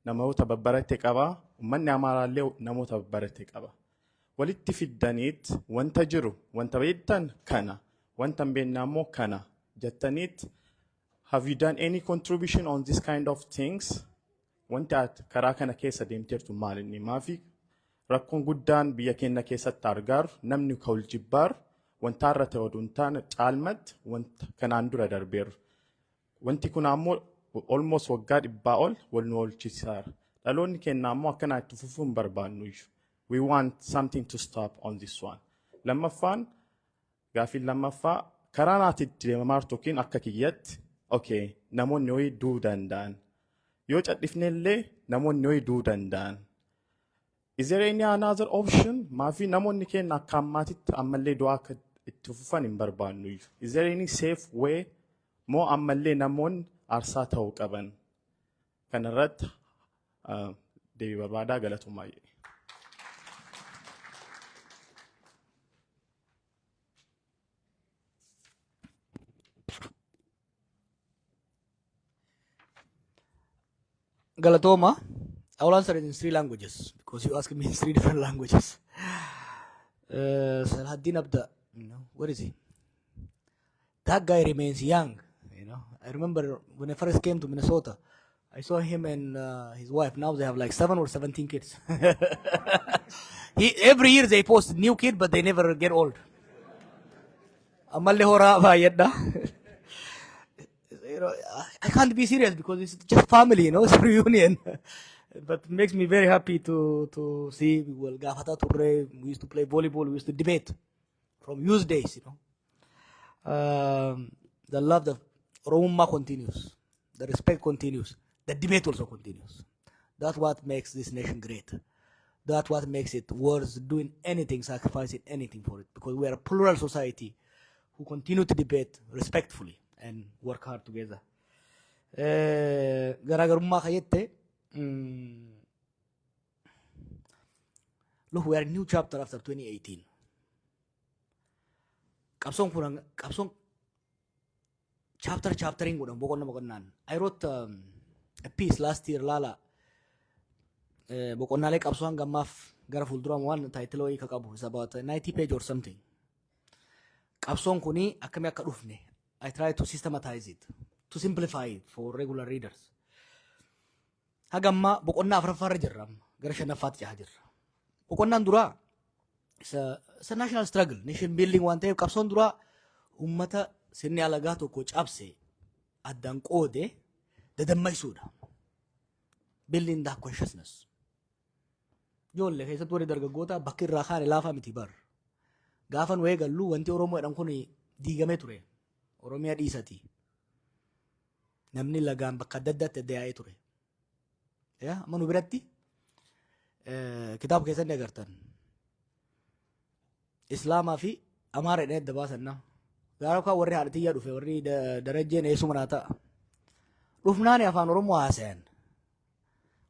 C: namoota babbarate qaba. Uummanni Amaaraallee namoota babbarate qaba. Walitti fiddaniit wanta jiru, wanta beektan kana, wanta hin beekne ammoo kana jettaniit have you done any contribution on this kind of things? Wanta karaa kana keessa deemteertu maal inni maafi rakkoon guddaan biyya keenya keessatti argaru namni ka wal jibbaar wanta irra ta'u oduun taane caalmatti wanta kanaan dura darbeeru. Wanti kun ammoo almost waggaa 100 ol wal nu oolchisaara. Dhaloonni keenya ammoo akkanaa itti fufuun barbaannu. We want something to stop on this one. Lammaffaan gaaffii lammaffaa karaa naatti deemaa tokkiin akka kiyyatti okay namoonni ho'i duu danda'an. Yoo cadhifnellee namoonni ho'i duu danda'an. Is there any another option? Maafi namoonni keenya akka ammaatitti ammallee du'aa akka itti fufan hin barbaannu. Is there any safe way? Moo ammallee namoonni aarsaa ta'uu qaban. Kanarratti deebii barbaadaa galatoomaa.
B: Galatoma, I will answer it in 3 languages because you asked me in 3 different languages. Salahuddin Abda, where is he? That guy remains young. I remember when I first came to Minnesota, I saw him and his wife. Now they have like 7 or 17 kids. Every year they post new kid, but they never get old. I can't be serious because it's just family, it's a reunion. But it makes me very happy to see. Well, we used to play volleyball, we used to debate from youth days, The love, the Roma continues, the respect continues, the debate also continues. That's what makes this nation great. That's what makes it worth doing anything, sacrificing anything for it, because we are a plural society who continue to debate respectfully. and work hard together. Garaagarummaa kayyette look, we are in a new chapter after 2018. Qabsoon kun qabsoon chaptering godhan boqonnaan. I wrote a piece last year lala boqonnaalee qabsoo hangammaaf gara fuulduraan waan title wayii ka qabu is about 90 page or something. Qabsoon kuni akkamii akka dhufne I try to systematize it, to simplify it for regular readers. Hagamma boqonnaa afuraffaarra jirra gara shanaffaatti jaha jirra. Boqonnaan duraa it's a national struggle, nation building waan ta'eef qabsoon duraa ummata sirni alagaa tokko cabse addaan qoode dadammaysuudha. Building that consciousness. Ijoollee keessatti warri dargaggoota bakki irraa kaane laafaa miti bar. Gaafan wayii gallu wanti Oromoo jedhan kun diigamee ture. Oromiyaa dhiisati. Namni lagaan bakka adda addaatti adda yaa'ee ture. Amma nu biratti kitaaba keessatti agartan. Islaamaa fi Amaara jedhanii adda baasanna. Gaara kaan warri haadhatiyyaa dhufe warri darajjeen eessuma naa ta'a. Dhufnaani afaan Oromoo haasayan.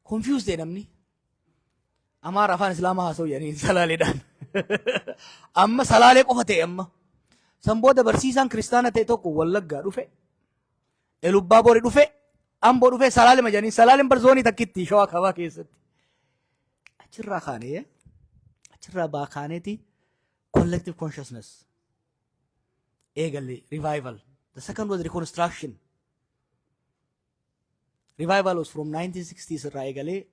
B: Confused namni. Amaara afaan Islaamaa haasa'u jedhanii salaaleedhaan. Amma salaalee qofa ta'e amma. San booda barsiisaan kiristaana ta'e tokko Wallaggaa dhufe. Elubbaa Boori dhufe. Amboo dhufe salaalee majanii salaaleen barzoonii takkitti shawaa kabaa keessatti. Achirraa kaanee achirraa baakaaneeti collective consciousness. Eegalee revival. The second was reconstruction. Revival was from 1960s irraa eegalee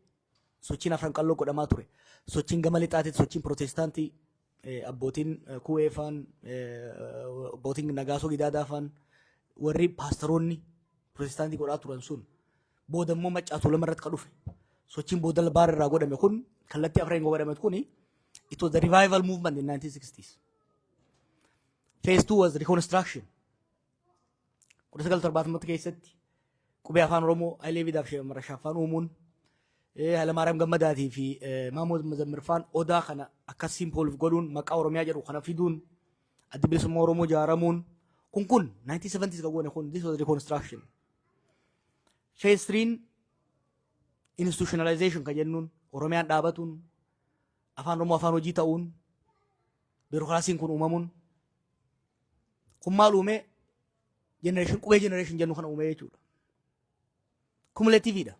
B: sochiin afran qalloo godhamaa ture. Sochiin gama lixaatiin sochiin protestaantii abbootiin kuweefaan abbootiin nagaasoo gidaadaafaan warri paastaroonni protestaantii godhaa turan sun booda immoo maccaatu lama irratti ka dhufe. Sochiin booda baar irraa godhame kun kallattii afreen godhame kun it was the revival movement in 1960s. Phase 2 was reconstruction. 1970 keessatti qubee afaan Oromoo Hayilee Fidaaf Marashaffaan uumuun Hayilamaariyaam Gammadaatii fi Mahmud Mazammirfaan odaa kana akka simpoolf godhuun maqaa Oromiyaa jedhu kana fiduun adda bilisummaa Oromoo ijaaramuun kun 1970s ka goone kun this was reconstruction. Phase 3 institutionalization ka jennuun Oromiyaan dhaabatuun afaan Oromoo afaan hojii ta'uun biirokraasiin kun uumamuun kun maal uume generation qubee generation jennu kana uume jechuudha. Cumulativeidha.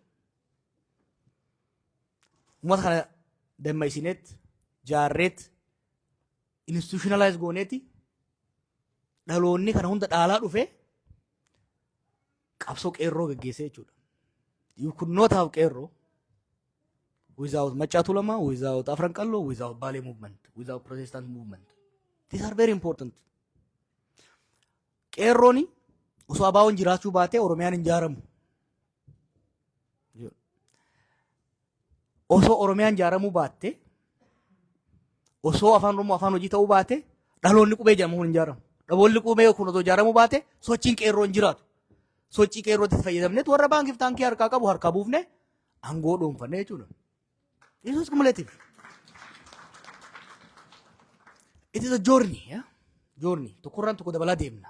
B: Uummata kana dammaysineet jaarreet institutionalize gooneeti dhaloonni kana hunda dhaalaa dhufe qabsoo qeerroo geggeessee jechuudha. You could not have qeerroo without Maccaatu Lamaa, without Afran Qalloo, without Baalee movement, without Protestant movement. These are very important. Qeerrooni osoo abaawoon jiraachuu baatee Oromiyaan hin ijaaramu. Osoo Oromiyaan ijaaramuu baatte osoo afaan Oromoo afaan hojii ta'uu baate dhaloonni qubee jedhamu hin ijaaramu. Dhaloonni qubee kun osoo ijaaramuu baate sochiin qeerroo hin jiraatu. Sochii qeerrootti fayyadamneet warra baankiif taankii harkaa qabu harkaa buufne aangoo dhuunfanne jechuudha. This is cumulative. It is a journey, yeah? Journey. Tokkorraan tokko dabalaa deemna.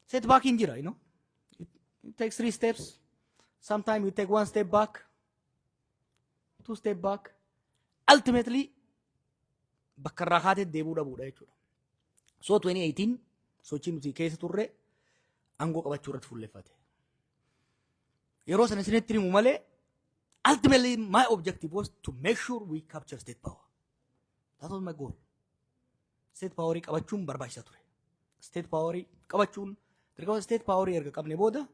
B: Setback hin jira, you know. It takes 3 steps. Sometimes you take 1 step back, 2 step back. Ultimately, bakka irraa kaatee deebuu dhabuudha jechuudha. So 2018 sochii nuti keessa turre aangoo qabachuu irratti fuulleffate. Yeroo sana isinitti himu malee ultimately my objective was to make sure we capture state power. That was my goal. State power qabachuun barbaachisaa ture. State power qabachuun dirqama state power erga qabne booda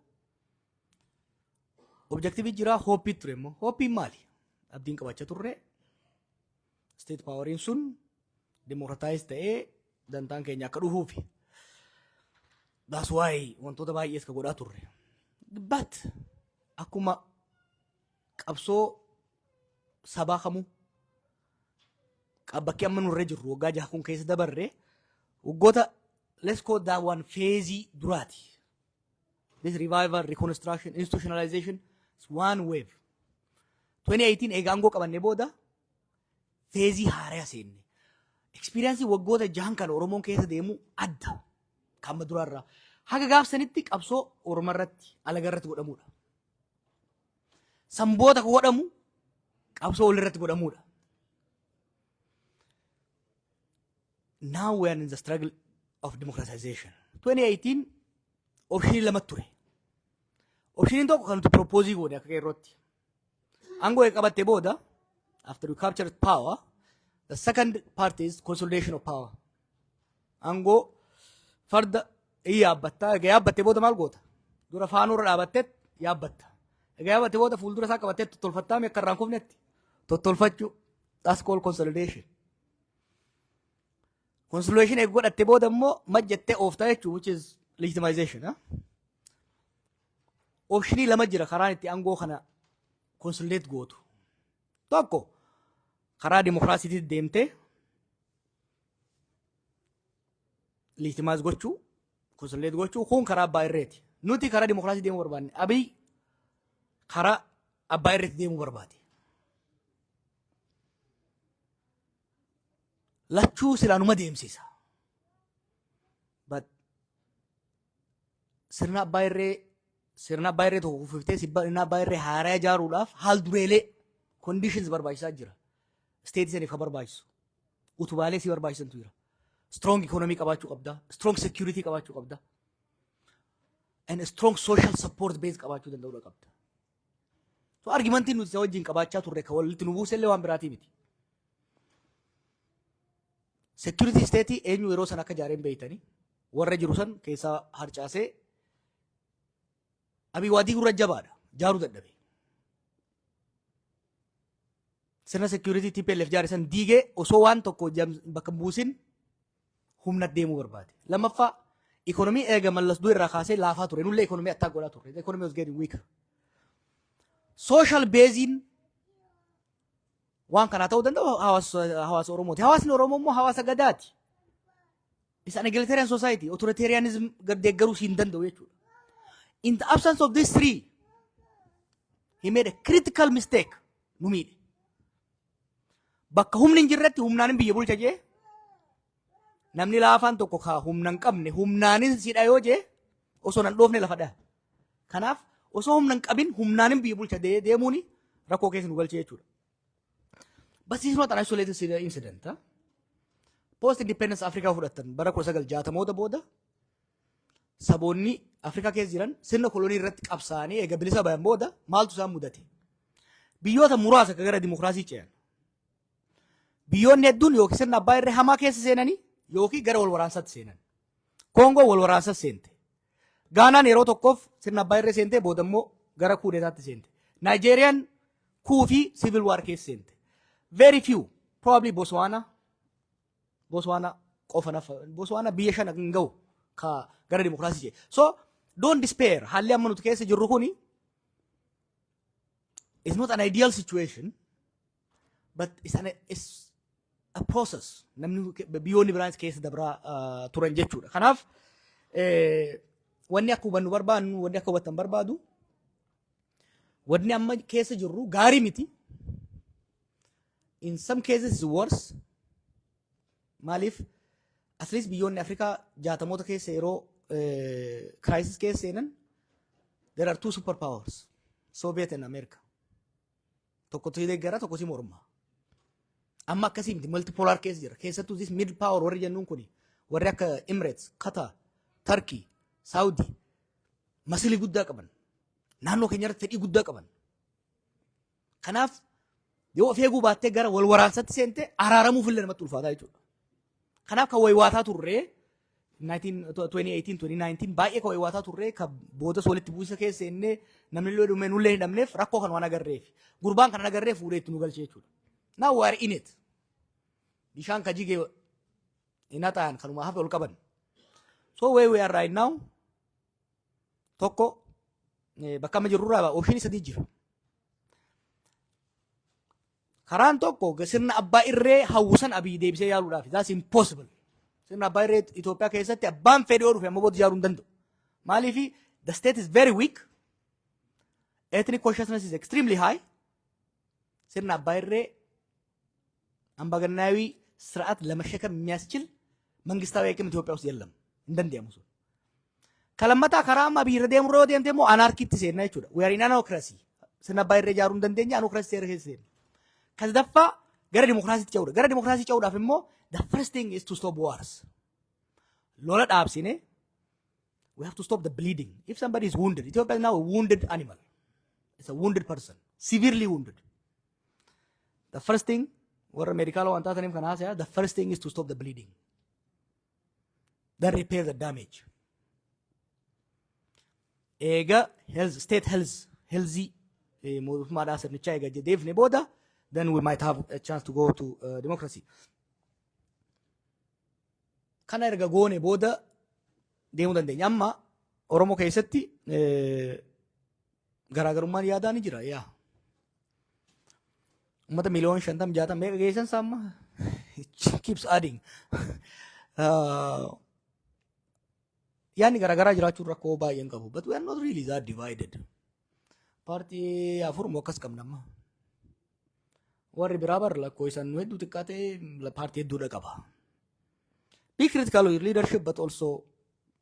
B: objective jira hope ture immoo hope maali? Abdiin qabachaa turre state power sun democratize ta'ee dantaan keenya akka dhufuufi. That's why wantoota baay'ees ka godhaa turre. But akkuma qabsoo sabaa kamuu qabbakki amma nurra jirru waggaa 6 kun keessa dabarre waggoota let's call that one phase duraati. This revival, reconstruction, institutionalization is one wave. 2018 eega aangoo qabanne booda phase haaraa seenne. Experience waggoota 6 kan Oromoon keessa deemu adda. Kamma durarraa haga gaafsanitti qabsoo oromarratti alagarratti godhamuudha. Samboota godhamu qabsoo walirratti godhamuudha. Now we are in the struggle of democratization. 2018 option lama ture. Option tokko kan nuti propose goone akka yerootti. Angoo qabatte booda after we captured power, the second part is consolidation of power. Angoo farda yaabbatta yaabbatte booda maal goota? Dura faanurra dhaabattet yaabbatta. Yaabbatte booda fuuldura isaa qabattee tottolfattaa mee akka irraan kufnetti tottolfachuu. That's called consolidation. Consolidation eegu godhatte booda immoo majjattee ooftaa jechuun which is legitimization. Optionii lama jira karaan itti angoo kana consolidate gootu. Tokko karaa dimokiraasiitti deemtee legitimize gochuu, consolidate gochuu kun karaa abbaa irreeti. Nuti karaa dimokiraasii deemuu barbaanne. Abiy karaa abbaa irreetti deemuu barbaade. Lachuu silaanuma deemsisa. But sirna abbaa irree tokko kufiftee sirna abbaa irree haaraa ijaaruudhaaf haal dureelee conditions barbaachisaa jira. State saniif ka barbaachisu. Utubaalee si barbaachisantu jira. Strong economy qabaachuu qabda. Strong security qabaachuu qabda. And a strong social support base qabaachuu danda'uu qabda. So argumentiin nuti wajjin qabaachaa turre ka walitti nu buusellee waan biraatii miti. Security state eenyu yeroo san akka jaareen beeytanii warra jiru san keessaa harcaasee Abiy waadii gurra jabaadha. Jaaruu dadhabe. Sirna security TPLF jaare san diigee osoo waan tokko bakka buusin humna deemuu barbaade. Lammaffaa economy eega mallas duu irraa kaasee laafaa ture. Nullee economy attack godhaa ture. The economy was getting weaker. Social basing waan kana ta'uu danda'u hawaasa Oromooti. Hawaasni Oromoo immoo hawaasa gadaati. It's an egalitarian society. Authoritarianism deeggaruu hin danda'u jechuudha. In the absence of these three, he made a critical mistake. Numide. Bakka humni hin jirretti humnaanin biyya bulcha jee. Namni laafaan tokko kaa humna hin qabne humnaanin sidha yoo jee osoo nan dhoofne lafa dhaa. Kanaaf osoo humna hin qabin humnaanin biyya bulcha deemuuni rakkoo keessa nu galchee jechuudha. But this is not an isolated incident. Post-independence Africa fudhatan bara 1960 booda saboonni Afrikaa keessa jiran sirna kolonii irratti qabsaanii eega bilisa bayan booda maaltu isaan mudate? Biyyoota muraasa gara dimokiraasii ce'an. Biyyoonni hedduun yookiin sirna abbaa irree hamaa keessa seenanii yookiin gara wal waraansaatti seenan. Koongoo wal waraansa seente. Gaanaan yeroo tokkoof sirna abbaa irree seentee booda immoo gara kuudeetaatti seente. Naayijeeriyaan kuu fi civil war keessa seente. Very few, probably Botswana qofa nafa. Botswana biyya shan hin ga'u ka gara dimokiraasii jee. So don't despair. Haalli amma nuti keessa jirru kuni it's not an ideal situation, but it's a process. Namni biyyoonni biraanis keessa dabraa turan jechuudha. Kanaaf wanni akka hubannu barbaannu wanni akka hubattan barbaadu wanni amma keessa jirru gaarii miti. In some cases it's worse. Malif at least biyyoonni Afrikaa jaatamoota keessa yeroo crisis keessa seenan there are two superpowers, Soviet and America. Tokko deeggara tokko si morma. Amma akkasii miti multipolar keessa jira. Keessattuu this middle power warri jennuun kuni warri akka Emirates, Qatar, Turkey, Saudi masilii guddaa qaban. Naannoo keenyarratti fedhii guddaa qaban. Kanaaf yoo of eeguu baattee gara wal waraansaatti seente araaramuuf illee namatti ulfaataa jechuudha. Kanaaf kan waywaataa turree 2018 2019 baay'ee kan waywaataa turree kan boodas walitti bu'isa keessa seennee namni illee dhumee nullee hin dhabneef rakkoo kan waan agarreef gurbaan kan agarreef fuudhee itti nu galchee jechuudha. Now we are in it. Bishaan ka jigee ina ta'an kanuma hafe ol qaban. So where we are right now tokko bakka amma jirrurraa option sadii jira. Karaan tokko sirna abbaa irree hawwisan Abiy deebisee yaaluudhaaf. That's impossible. Sirna abbaa irree Itoophiyaa keessatti abbaan fedhii oo dhufe amma booda ijaaruu hin danda'u. Maaliif the state is very weak. Ethnic consciousness is extremely high. Sirna abbaa irree አምባገነናዊ ስርዓት ለመሸከም የሚያስችል መንግስታዊ አቅም ኢትዮጵያ ውስጥ የለም። እንደንዲያም Kalammataa karaa amma biyya deemu yeroo deemte immoo anarkiitti seenna jechuudha. We are in anarchy. Sirna abbaa irra ijaaruu hin dandeenya anarchy seera keessa seenna. Kasdaffaa gara dimokiraasiitti ce'uudha. Gara dimokiraasii ce'uudhaaf immoo the first thing is to stop wars. Lola dhaabsine we have to stop the bleeding. If somebody is wounded, Ethiopia is now a wounded animal. It's a wounded person, severely wounded. The first thing, the first thing is to stop the bleeding. Then repair the damage. Ega health, state health, healthy. Then we might have a chance to go to democracy. Kana erga goone booda deemuu dandeenya. Amma Oromoo keessatti garaagarummaan yaadaa ni jira. Yaa ummata miliyoona 50-60 meeqa geessan samma it keeps adding. Yaanni garaagaraa jiraachuu rakkoo baay'een qabu. But we are not really that divided. Paartii afur moo akkas qabna amma. Warri biraa bar lakkoo isaan hedduu xiqqaatee paartii hedduudha qaba. Be critical of your leadership, but also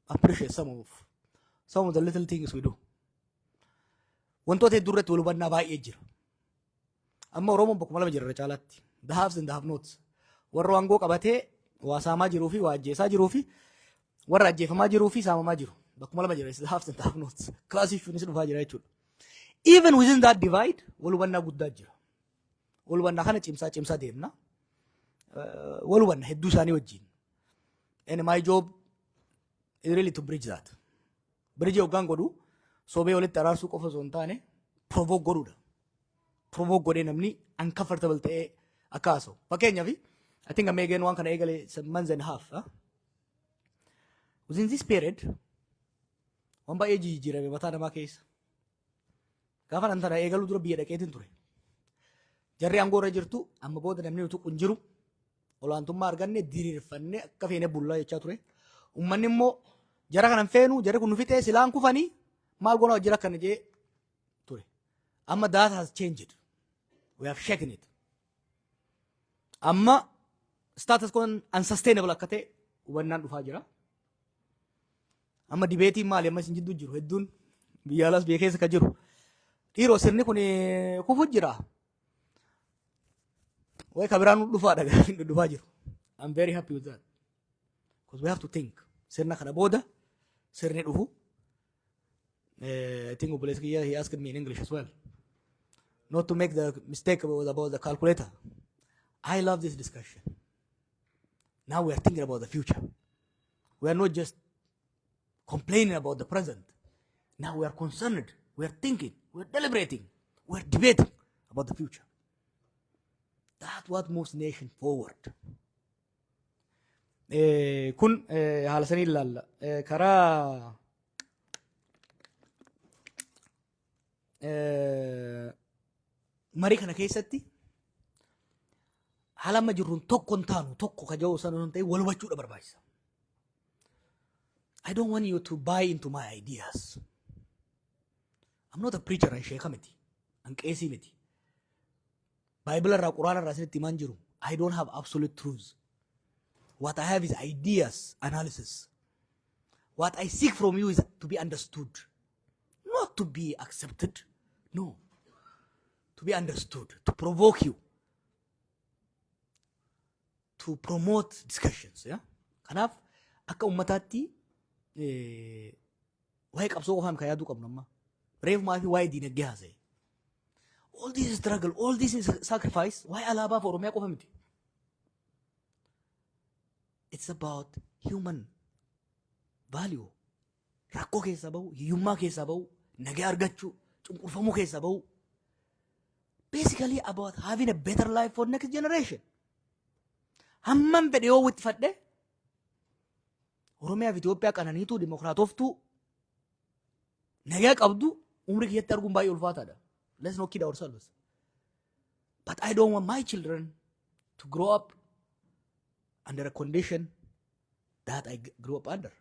B: appreciate some of the little things we do. Wantoota hedduu irratti wal hubannaa baay'ee jira. Amma Oromoon bakkuma lama jirra caalaatti. The haves and the have nots. Warra waangoo qabatee waa saamaa jiruu fi waa ajjeesaa jiruu fi warra ajjeefamaa jiruu fi saamamaa jiru. Bakkuma lama jirra. The haves and the have nots. Classic finis dhufaa jira jechuudha. Even within that divide, wal hubannaa guddaa jira. Wal hubannaa kana cimsaa deemna. Wal hubannaa hedduu isaanii wajjin. And my job is really to bridge that. Bridge hoggaan godhu sobee walitti araarsuu qofa osoo hin taane provoke godhuudha. Provoke godhee namni uncomfortable ta'ee akka haasa'u. Fakkeenyaaf I think I'm again waan kana eegale some months and a half. Within this period waan baay'ee jijjiirame mataa namaa keessa. Gaafa nan tana eegaluu dura biyya dhaqeetiin ture. Jarri aangoo irra jirtu amma booda namni utuu kun jiru olaantummaa arganne diriirfanne akka feene bullaa jechaa ture. Uummanni immoo jara kanan feenu jarri kun nu fixee silaan kufanii maal goona jira kana jee ture. Amma that has changed. We have shaken it. Amma status quo unsustainable akka ta'e hubannaan dhufaa jira. Amma dibeetiin maali amma isin jidduu jiru hedduun biyya alaas biyya keessa ka jiru. Dhiiroo sirni kun kufu jira. Way kabiraan dhufaadha gaafin dhufaa jiru. I'm very happy with that. Because we have to think. Sirna kana booda sirni dhufu. I think he asked me in English as well. Not to make the mistake about the calculator. I love this discussion. Now we are thinking about the future. We are not just complaining about the present. Now we are concerned. We are thinking. We are deliberating. We are debating about the future. That's what moves nation forward. Kun haala sanii ilaalla. Karaa marii kana keessatti haala amma jirruun tokko hin taanu tokko ka jiru sana hin ta'e wal hubachuudha barbaachisa. I don't want you to buy into my ideas. I'm not a preacher and sheekha miti. An qeesii miti. Bible irraa Quraana irraa isinitti himaan jiru. I don't have absolute truths. What I have is ideas, analysis. What I seek from you is to be understood. Not to be accepted. No. To be understood. To provoke you. To promote discussions. Yeah? Kanaaf akka ummataatti waa'ee qabsoo qofaan kan yaaduu qabnu amma. Reefumaa fi waa'ee diinagdee haasa'e. All this struggle, all this sacrifice, waa'ee alaabaa fi Oromiyaa qofa miti. It's about human value. Rakkoo keessa bahu, hiyyummaa keessa bahu, nagaa argachuu, cunqurfamuu keessa bahu. Basically about having a better life for next generation. Hamman fedhe yoo itti fadhe Oromiyaa fi Itoophiyaa qananiitu dimokiraatoftu nagaa qabdu umrii kiyyatti arguun baay'ee ulfaataadha. Let's not kid ourselves. But I don't want my children to grow up under a condition that I grew up under.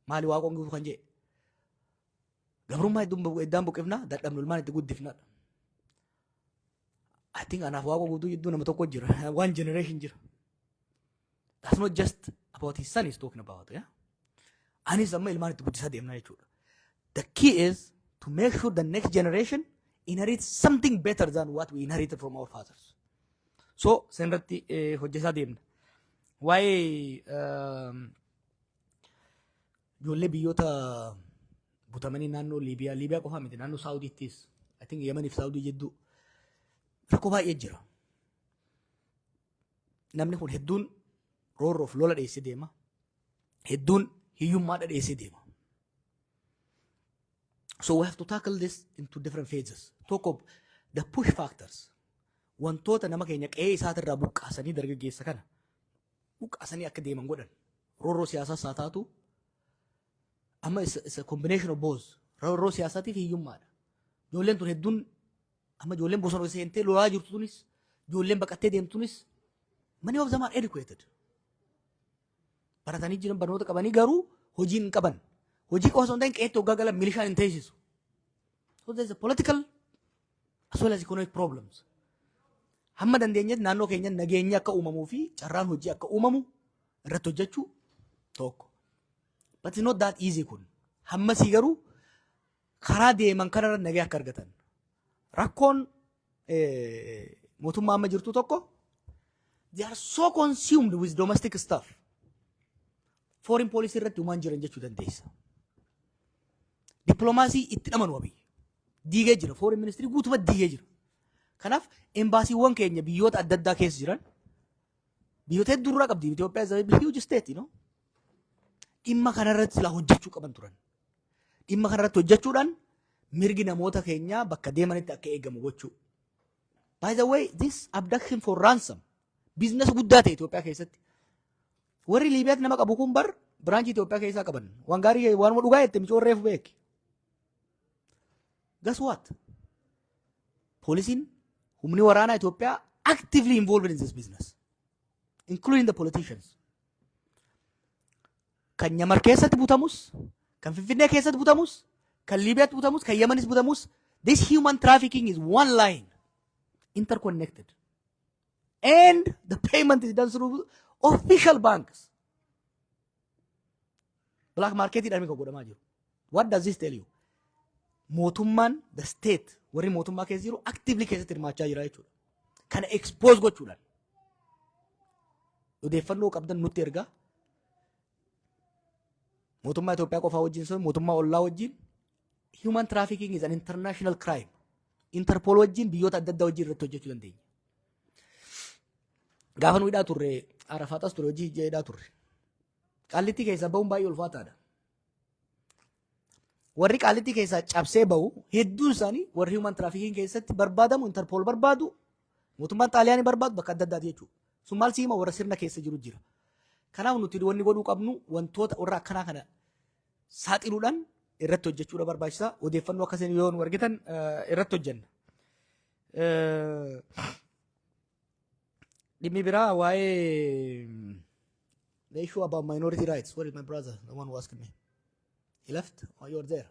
B: Maali waaqoon guutuu kan jee. Gabrummaa iddaan buqifnaa dadhabnu ilmaan itti guddifnaadha. I think anaaf waaqoo guutuu jidduu nama tokko jira. One generation jira. That's not just about his son he's talking about. Yeah? Anis amma ilmaan itti guddisaa deemna jechuudha. The key is to make sure the next generation inherits something better than what we inherited from our fathers. So senirratti hojjetaa deemna. Waa'ee ijoollee biyyoota butamanii naannoo Liibiyaa qofaa miti naannoo Saawudiittis I think Yemeniif Saawudii jidduu rakkoo baay'ee jira. Namni kun hedduun roorroof lola dheessee deema. Hedduun hiyyummaa dheessee deema. So we have to tackle this into different phases. Talk of the push factors. Wantoota nama keenya qe'ee isaatirraa buqqaasanii dargaggeessa kana buqqaasanii akka deeman godhan. Roorroo siyaasaas haa taatu. Amma it's a combination of both. Roorroo siyaasaatii fi hiyyummaadha. Ijoolleen tun hedduun amma ijoolleen bosona seentee lolaa jirtu tunis ijoolleen baqattee deemtu tunis many of them are educated. Baratanii jiran barnoota qabanii garuu hojii hin qaban. Hojii qofa osoo hin ta'in qe'eetti hoggaa galan milishaan hin teessisu. So there's a political as well as economic problems. Hamma dandeenyetti naannoo keenya nageenyi akka uumamuu fi carraan hojii akka uumamu irratti hojjechuu tokko. But it's not that easy kun. Hammasii garuu karaa deeman kanarra nagee akka argatan. Rakkoon mootummaa amma jirtu tokko they are so consumed with domestic stuff. Foreign policy irratti uumaan jiran jechuu dandeessa. Diplomaasii itti dhamanu wabii. Diigee jira. Foreign ministry guutuma diigee jira. Kanaaf embaasiiwwan keenya biyyoota adda addaa keessa jiran biyyoota hedduurraa qabdi. Itoophiyaa is a huge state, you know. Dhimma kanarratti silaa hojjechuu qaban turan. Dhimma kanarratti hojjechuudhaan mirgi namoota keenyaa bakka deemanitti akka eegamu gochuu. By the way, this abduction for ransom business guddaa ta'e Itoophiyaa keessatti. Warri Liibiyaatti nama qabu kun bar biraanchii Itoophiyaa keessaa qaban. Waan gaarii waan dhugaa jette micoorreef beeki. Guess what? Poolisiin humni waraanaa Itoophiyaa actively involved in this business, including the politicians. Kan Nyamar keessatti butamus, kan Finfinnee keessatti butamus, kan Liibiyaatti butamus, kan Yemenis butamus, this human trafficking is one line, interconnected. And the payment is done through official banks. Black market idhaan godhamaa jiru. What does this tell you? Mootummaan, the state, warri mootummaa keessa jiru actively keessatti hirmaachaa jira jechuudha. Kana expose gochuudhaan. Odeeffannoo qabdan nutti ergaa. Mootummaa Itoophiyaa qofaa wajjin sun mootummaa ollaa wajjin human trafficking is an international crime. Interpol wajjin biyyoota adda addaa wajjin irratti hojjechuu dandeenya. Gaafa nu hidhaa turre Arafaatas ture hojii hidhaa turre. Qaallitti keessaa ba'uun baay'ee ulfaataadha. Warri qaallitti keessaa cabsee ba'u hedduun isaanii warri human trafficking keessatti barbaadamu Interpol barbaadu mootummaan Xaaliyaanii barbaadu bakka adda addaati jechuudha. Sun maal siima warra sirna keessa jiru jira. Kanaaf nuti wanni godhuu qabnu wantoota warra akkanaa kana saaxiluudhaan irratti hojjechuudha barbaachisaa. Odeeffannoo akkasiin yoo nu argitan irratti hojjenna. Dhimmi biraa waa'ee the issue about minority rights. Where is my brother? The one who asked me. He left? Oh, you're there.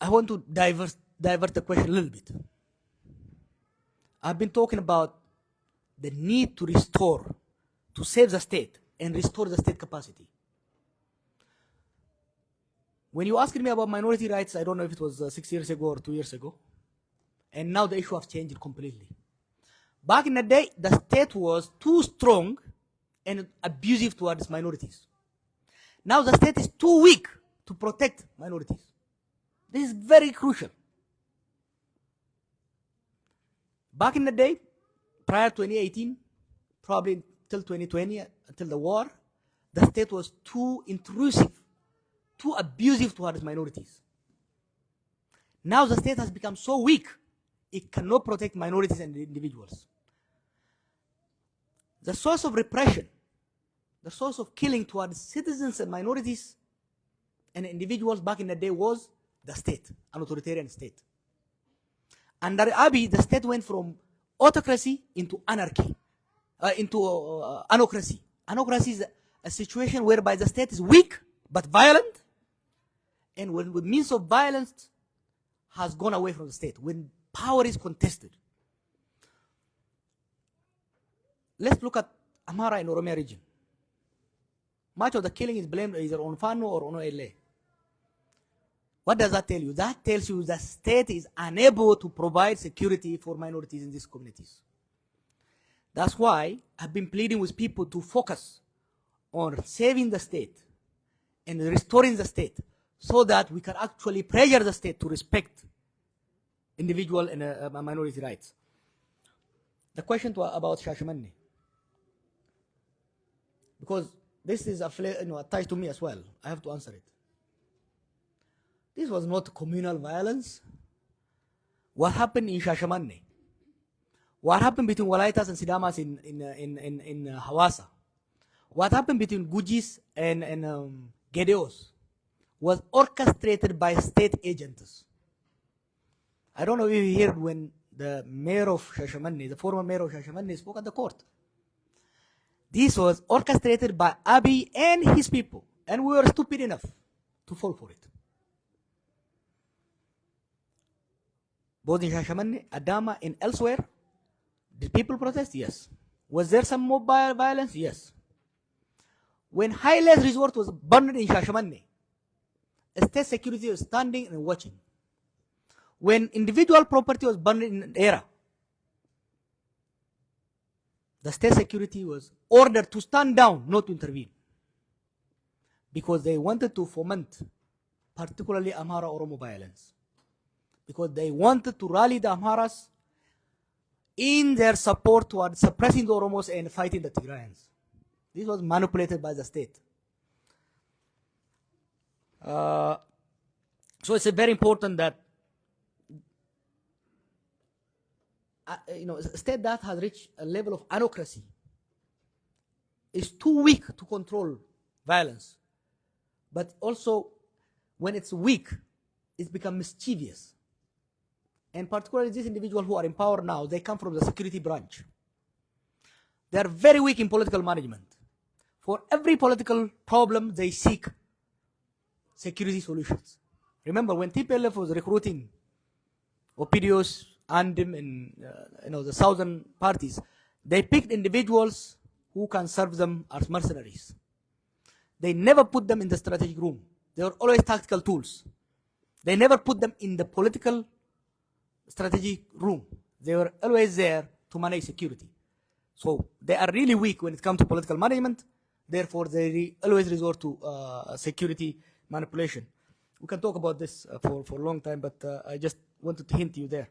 B: I want to divert the question a little bit. I've been talking about the need to restore, to save the state and restore the state capacity. When you asked me about minority rights, I don't know if it was 6 years ago or 2 years ago, and now the issue has changed completely. Back in the day, the state was too strong and abusive towards minorities. Now the state is too weak to protect minorities. This is very crucial. Back in the day, prior to 2018, probably till 2020, until the war, the state was too intrusive, too abusive towards minorities. Now the state has become so weak, it cannot protect minorities and individuals. The source of repression, the source of killing towards citizens and minorities and individuals back in the day was the state, an authoritarian state. Under Abiy, the state went from autocracy into anarchy, into anocracy. Anocracy is a situation whereby the state is weak but violent, and when the means of violence has gone away from the state, when power is contested. Let's look at Amhara and Oromia region. Much of the killing is blamed either on Fano or on LA. What does that tell you? That tells you the state is unable to provide security for minorities in these communities. That's why I've been pleading with people to focus on saving the state and restoring the state so that we can actually pressure the state to respect individual and minority rights. The question about Shashamani, because this is attached to me as well, I have to answer it. This was not communal violence. What happened in Shashamani? What happened between Walaitas and Sidamas in Hawassa? What happened between Gujis and Gedeos was orchestrated by state agents. I don't know if you heard when the mayor of Shashamani, the former mayor of Shashamani, spoke at the court. This was orchestrated by Abiy and his people, and we were stupid enough to fall for it. Both in Shashamani, Adama, and elsewhere, did people protest? Yes. Was there some mobile violence? Yes. When Highlands Resort was burned in Shashamani, state security was standing and watching. When individual property was burned in Era, the state security was ordered to stand down, not to intervene, because they wanted to foment particularly Amhara Oromo violence, because they wanted to rally the Amharas in their support toward suppressing the Oromos and fighting the Tigrayans. This was manipulated by the state. So it's very important that a state that has reached a level of autocracy is too weak to control violence. But also, when it's weak, it's become mischievous. And particularly these individuals who are in power now, they come from the security branch. They are very weak in political management. For every political problem, they seek security solutions. Remember, when TPLF was recruiting Opidios, Andim, and the southern parties, they picked individuals who can serve them as mercenaries. They never put them in the strategic room. They were always tactical tools. They never put them in the political strategic room. They were always there to manage security. So they are really weak when it comes to political management. Therefore, they always resort to security manipulation. We can talk about this for a long time, but I just wanted to hint you there.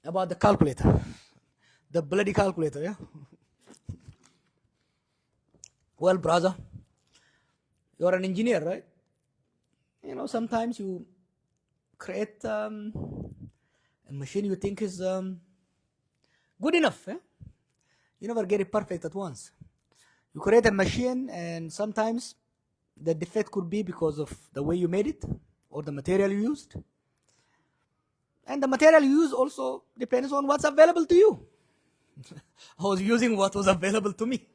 B: About the calculator, the bloody calculator, yeah? Well, brother, you're an engineer, right? You know, sometimes you create a machine you think is good enough. Eh? You never get it perfect at once. You create a machine, and sometimes the defect could be because of the way you made it or the material you used. And the material you use also depends on what's available to you. I was using what was available to me.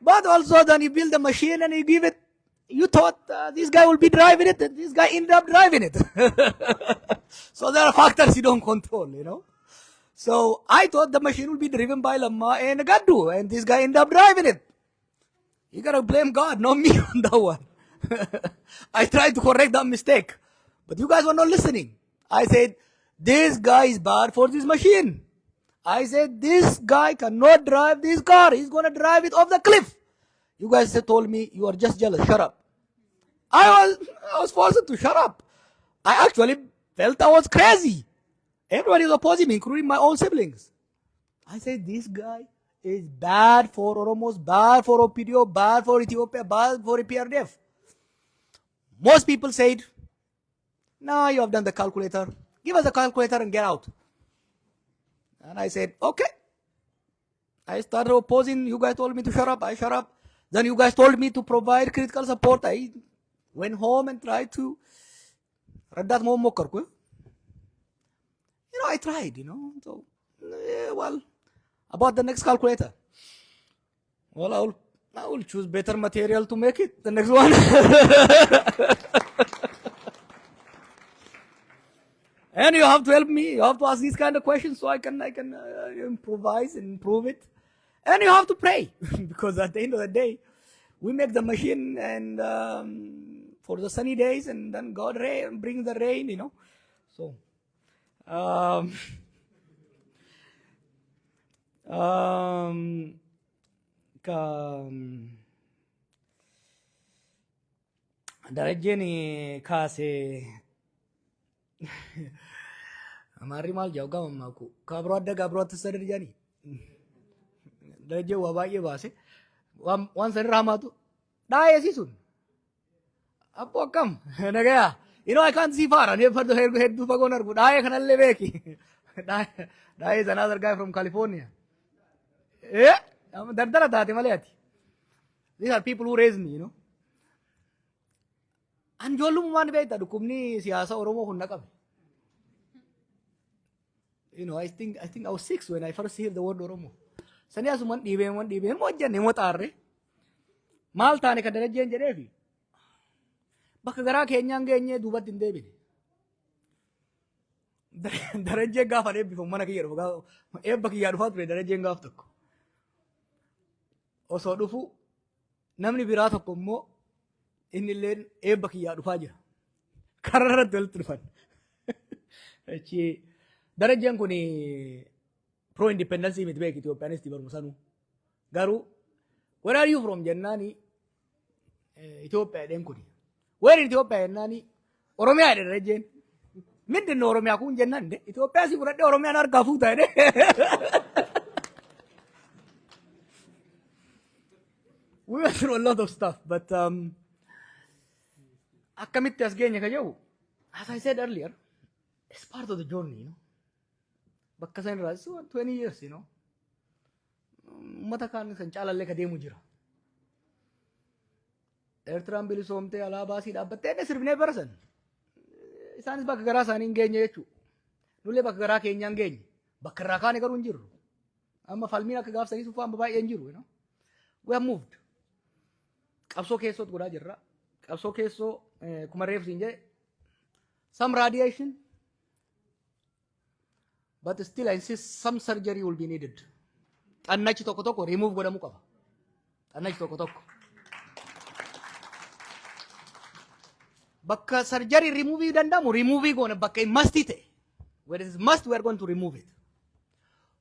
B: But also then you build a machine and you give it, you thought this guy will be driving it, and this guy ended up driving it. So there are factors you don't control, you know. So I thought the machine will be driven by Lamma and Gaabbuu, and this guy ended up driving it. You gotta blame God, not me on that one. I tried to correct that mistake, but you guys were not listening. I said, this guy is bad for this machine. I said, this guy cannot drive this car. He's going to drive it off the cliff. You guys told me, you are just jealous. Shut up. I was forced to shut up. I actually felt I was crazy. Everybody was opposing me, including my own siblings. I said, this guy is bad for Oromos, bad for Opidio, bad for Ethiopia, bad for PRDF. Most people said, no, you have done the calculator. Give us the calculator and get out. And I said, okay. I started opposing. You guys told me to shut up. I shut up. Then you guys told me to provide critical support. I went home and tried to. You know, I tried, you know. So, yeah, well, about the next calculator. Well, I will choose better material to make it. The next one. And you have to help me. You have to ask these kind of questions so I can improvise and improve it. And you have to pray because at the end of the day, we make the machine and for the sunny days, and then God brings the rain, you know. So, darajeni kase amari mal jauga mamaku kabro adda gabro tsadir jani daraje wabaye base wan san ramatu daya sisun apo kam nagaya you know I can't see far and for the head to pagonar daya kanalle beki daya is another guy from California dardara date malayati these are people who raised me, you know. And jolum man beta dukumni siyasa oromo hunna kabe. You know, I think I was 6 when I first heard the word oromo. Sanya suman dibe mo janne mo tarre. Mal tane ka darajen jerefi. Bakka gara kenyang genye dubat inde bi. Daraje gafa ne bi mana kiyero ga e bakki yaru fat be daraje gaf tokko. Oso dufu namni biraa tokko immoo inni illeen eebba kiyyaa dhufaa jira. Karaa irratti walitti dhufan. Achi darajaan kun pro independence miti beek Itoophiyaanisti baruma sanuu. Garuu where are you from jennaani Itoophiyaa jedheen kun. Where in Itoophiyaa jennaani Oromiyaa jedhe darajeen. Mindin Oromiyaa kun jennaan de Itoophiyaa si fudhadhee Oromiyaan harkaa fuutaa jedhe. We went through a lot of stuff, but akkamitti as geenye ka jiru, as I said earlier, it's part of the journey, you know. Bakka san irraa so 20 years, you know. Ummata kaan san caalallee ka deemu jira. Eertiraan bilisoomtee alaabaa sii dhaabbattee inni sirbinee barasan. Isaanis bakka garaa isaanii hin geenye jechuudha. Nullee bakka garaa keenyaa hin geenye. Bakka irraa kaane garuu hin jirru. Amma falmiin akka gaafsanii sufaan baay'ee hin jiru, you know. We have moved. Qabsoo keessootu godhaa jirra. Qabsoo keessoo kuma reef siin jedhe some radiation, but still I insist some surgery will be needed. Xannachi tokko tokko remove godhamuu qaba. Xannachi tokko tokko. Bakka surgery remove danda'amu remove goona bakka hin masti ta'e. Where it is must, we are going to remove it.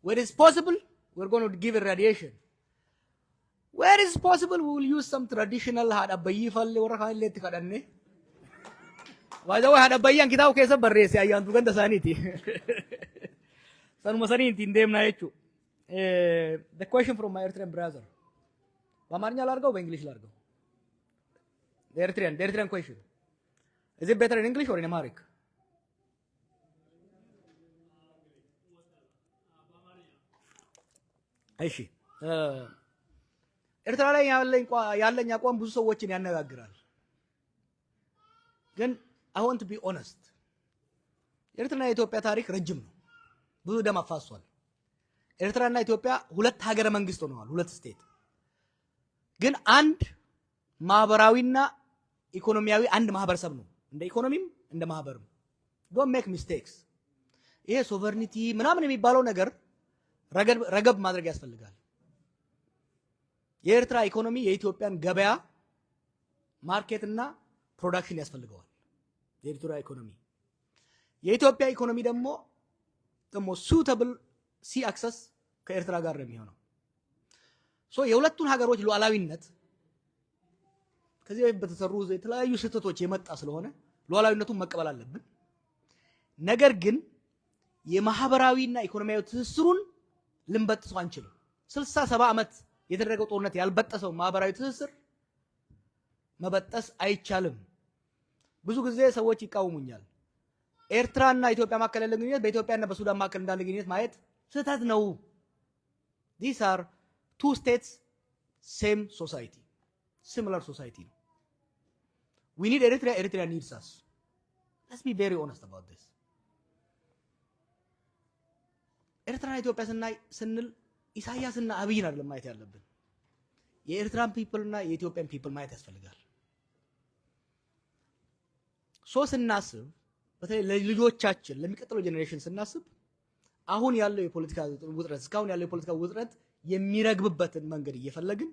B: Where it is possible, we are going to give it radiation. Where is possible, we will use some traditional hada bayyi falle warra kaan illee itti kadhanne. Waajawaa hada bayyaan kitaaba keessa barreesse ayyaantu ganda isaaniiti. Sanuma sanii ittiin deemnaa jechuudha. The question from my Eritrean brother. በአማርኛ ላድርገው በእንግሊሽ ላድርገው? The Eritrean question. Is it better in English or in Amharic? እሺ ኤርትራ ላይ ያለኝ አቋም ብዙ ሰዎችን ያነጋግራል። ግን I want to be honest. ኤርትራና የኢትዮጵያ ታሪክ ረጅም ነው። ብዙ ደም አፋሷል። ኤርትራና ኢትዮጵያ ሁለት ሀገረ መንግስት ሆነዋል፣ ሁለት ስቴት። ግን አንድ ማህበራዊና ኢኮኖሚያዊ አንድ ማህበረሰብ ነው፣ እንደ ኢኮኖሚም እንደ ማህበርም። Don't make mistakes. ይሄ ሶቨርኒቲ ምናምን የሚባለው ነገር ረገብ ማድረግ ያስፈልጋል። የኤርትራ ኢኮኖሚ የኢትዮጵያን ገበያ ማርኬትና ፕሮዳክሽን ያስፈልገዋል። የኤርትራ ኢኮኖሚ የኢትዮጵያ ኢኮኖሚ ደግሞ suitable sea access ከኤርትራ ጋር ነው የሚሆነው። ሶ የሁለቱን ሀገሮች ሉዓላዊነት ከዚህ በፊት በተሰሩ የተለያዩ ስህተቶች የመጣ ስለሆነ ሉዓላዊነቱን መቀበል አለብን። ነገር ግን የማህበራዊና ኢኮኖሚያዊ ትስስሩን ልንበጥሰው አንችልም። 60-70 ዓመት የተደረገው ጦርነት ያልበጠሰው ማህበራዊ ትስስር መበጠስ አይቻልም። ብዙ ጊዜ ሰዎች ይቃወሙኛል። ኤርትራና ኢትዮጵያ መካከል ያለ ግንኙነት በኢትዮጵያና በሱዳን መካከል እንዳለ ግንኙነት ማየት ስህተት ነው። These are two states, same society, similar society. We need Eritrea, Eritrea needs us. Let's be very honest about this. ኤርትራና ኢትዮጵያ ስንል ኢሳያስና አብይን አይደለም ማየት ያለብን። የኤርትራን ፒፕልና የኢትዮጵያን ፒፕል ማየት ያስፈልጋል። ሶ ስናስብ በተለይ ለልጆቻችን ለሚቀጥለው ጄኔሬሽን ስናስብ አሁን ያለው የፖለቲካ ውጥረት እስካሁን ያለው የፖለቲካ ውጥረት የሚረግብበትን መንገድ እየፈለግን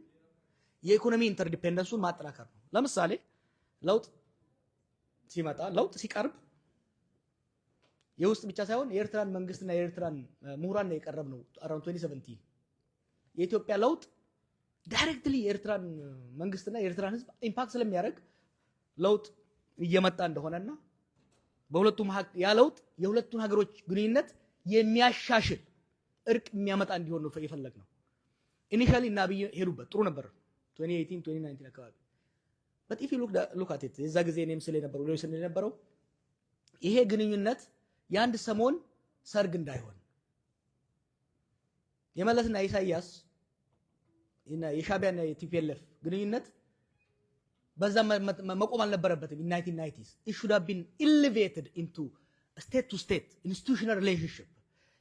B: የኢኮኖሚ ኢንተርዲፔንደንሱን ማጠናከር ነው። ለምሳሌ ለውጥ ሲመጣ ለውጥ ሲቀርብ የውስጥ ብቻ ሳይሆን የኤርትራን መንግስትና የኤርትራን ምሁራን ነው የቀረብ ነው። አራውንድ 2017 የኢትዮጵያ ለውጥ ዳይሬክትሊ የኤርትራን መንግስትና የኤርትራን ህዝብ ኢምፓክት ስለሚያደርግ ለውጥ እየመጣ እንደሆነና በሁለቱም ያ ለውጥ የሁለቱን ሀገሮች ግንኙነት የሚያሻሽል እርቅ የሚያመጣ እንዲሆን ነው የፈለግነው። ኢኒሻሊ እና አብይ ሄዱበት ጥሩ ነበር 2018 2019 አካባቢ but if you look at it የዛ ጊዜ እኔም ስለ ነበረው ሌሎች ስለ ነበረው ይሄ ግንኙነት የአንድ ሰሞን ሰርግ እንዳይሆን የመለስና ኢሳያስ እና የሻቢያና የቲፒኤልኤፍ ግንኙነት በዛ መቆም አልነበረበትም። in 1990s it should have been elevated into a state to state institutional relationship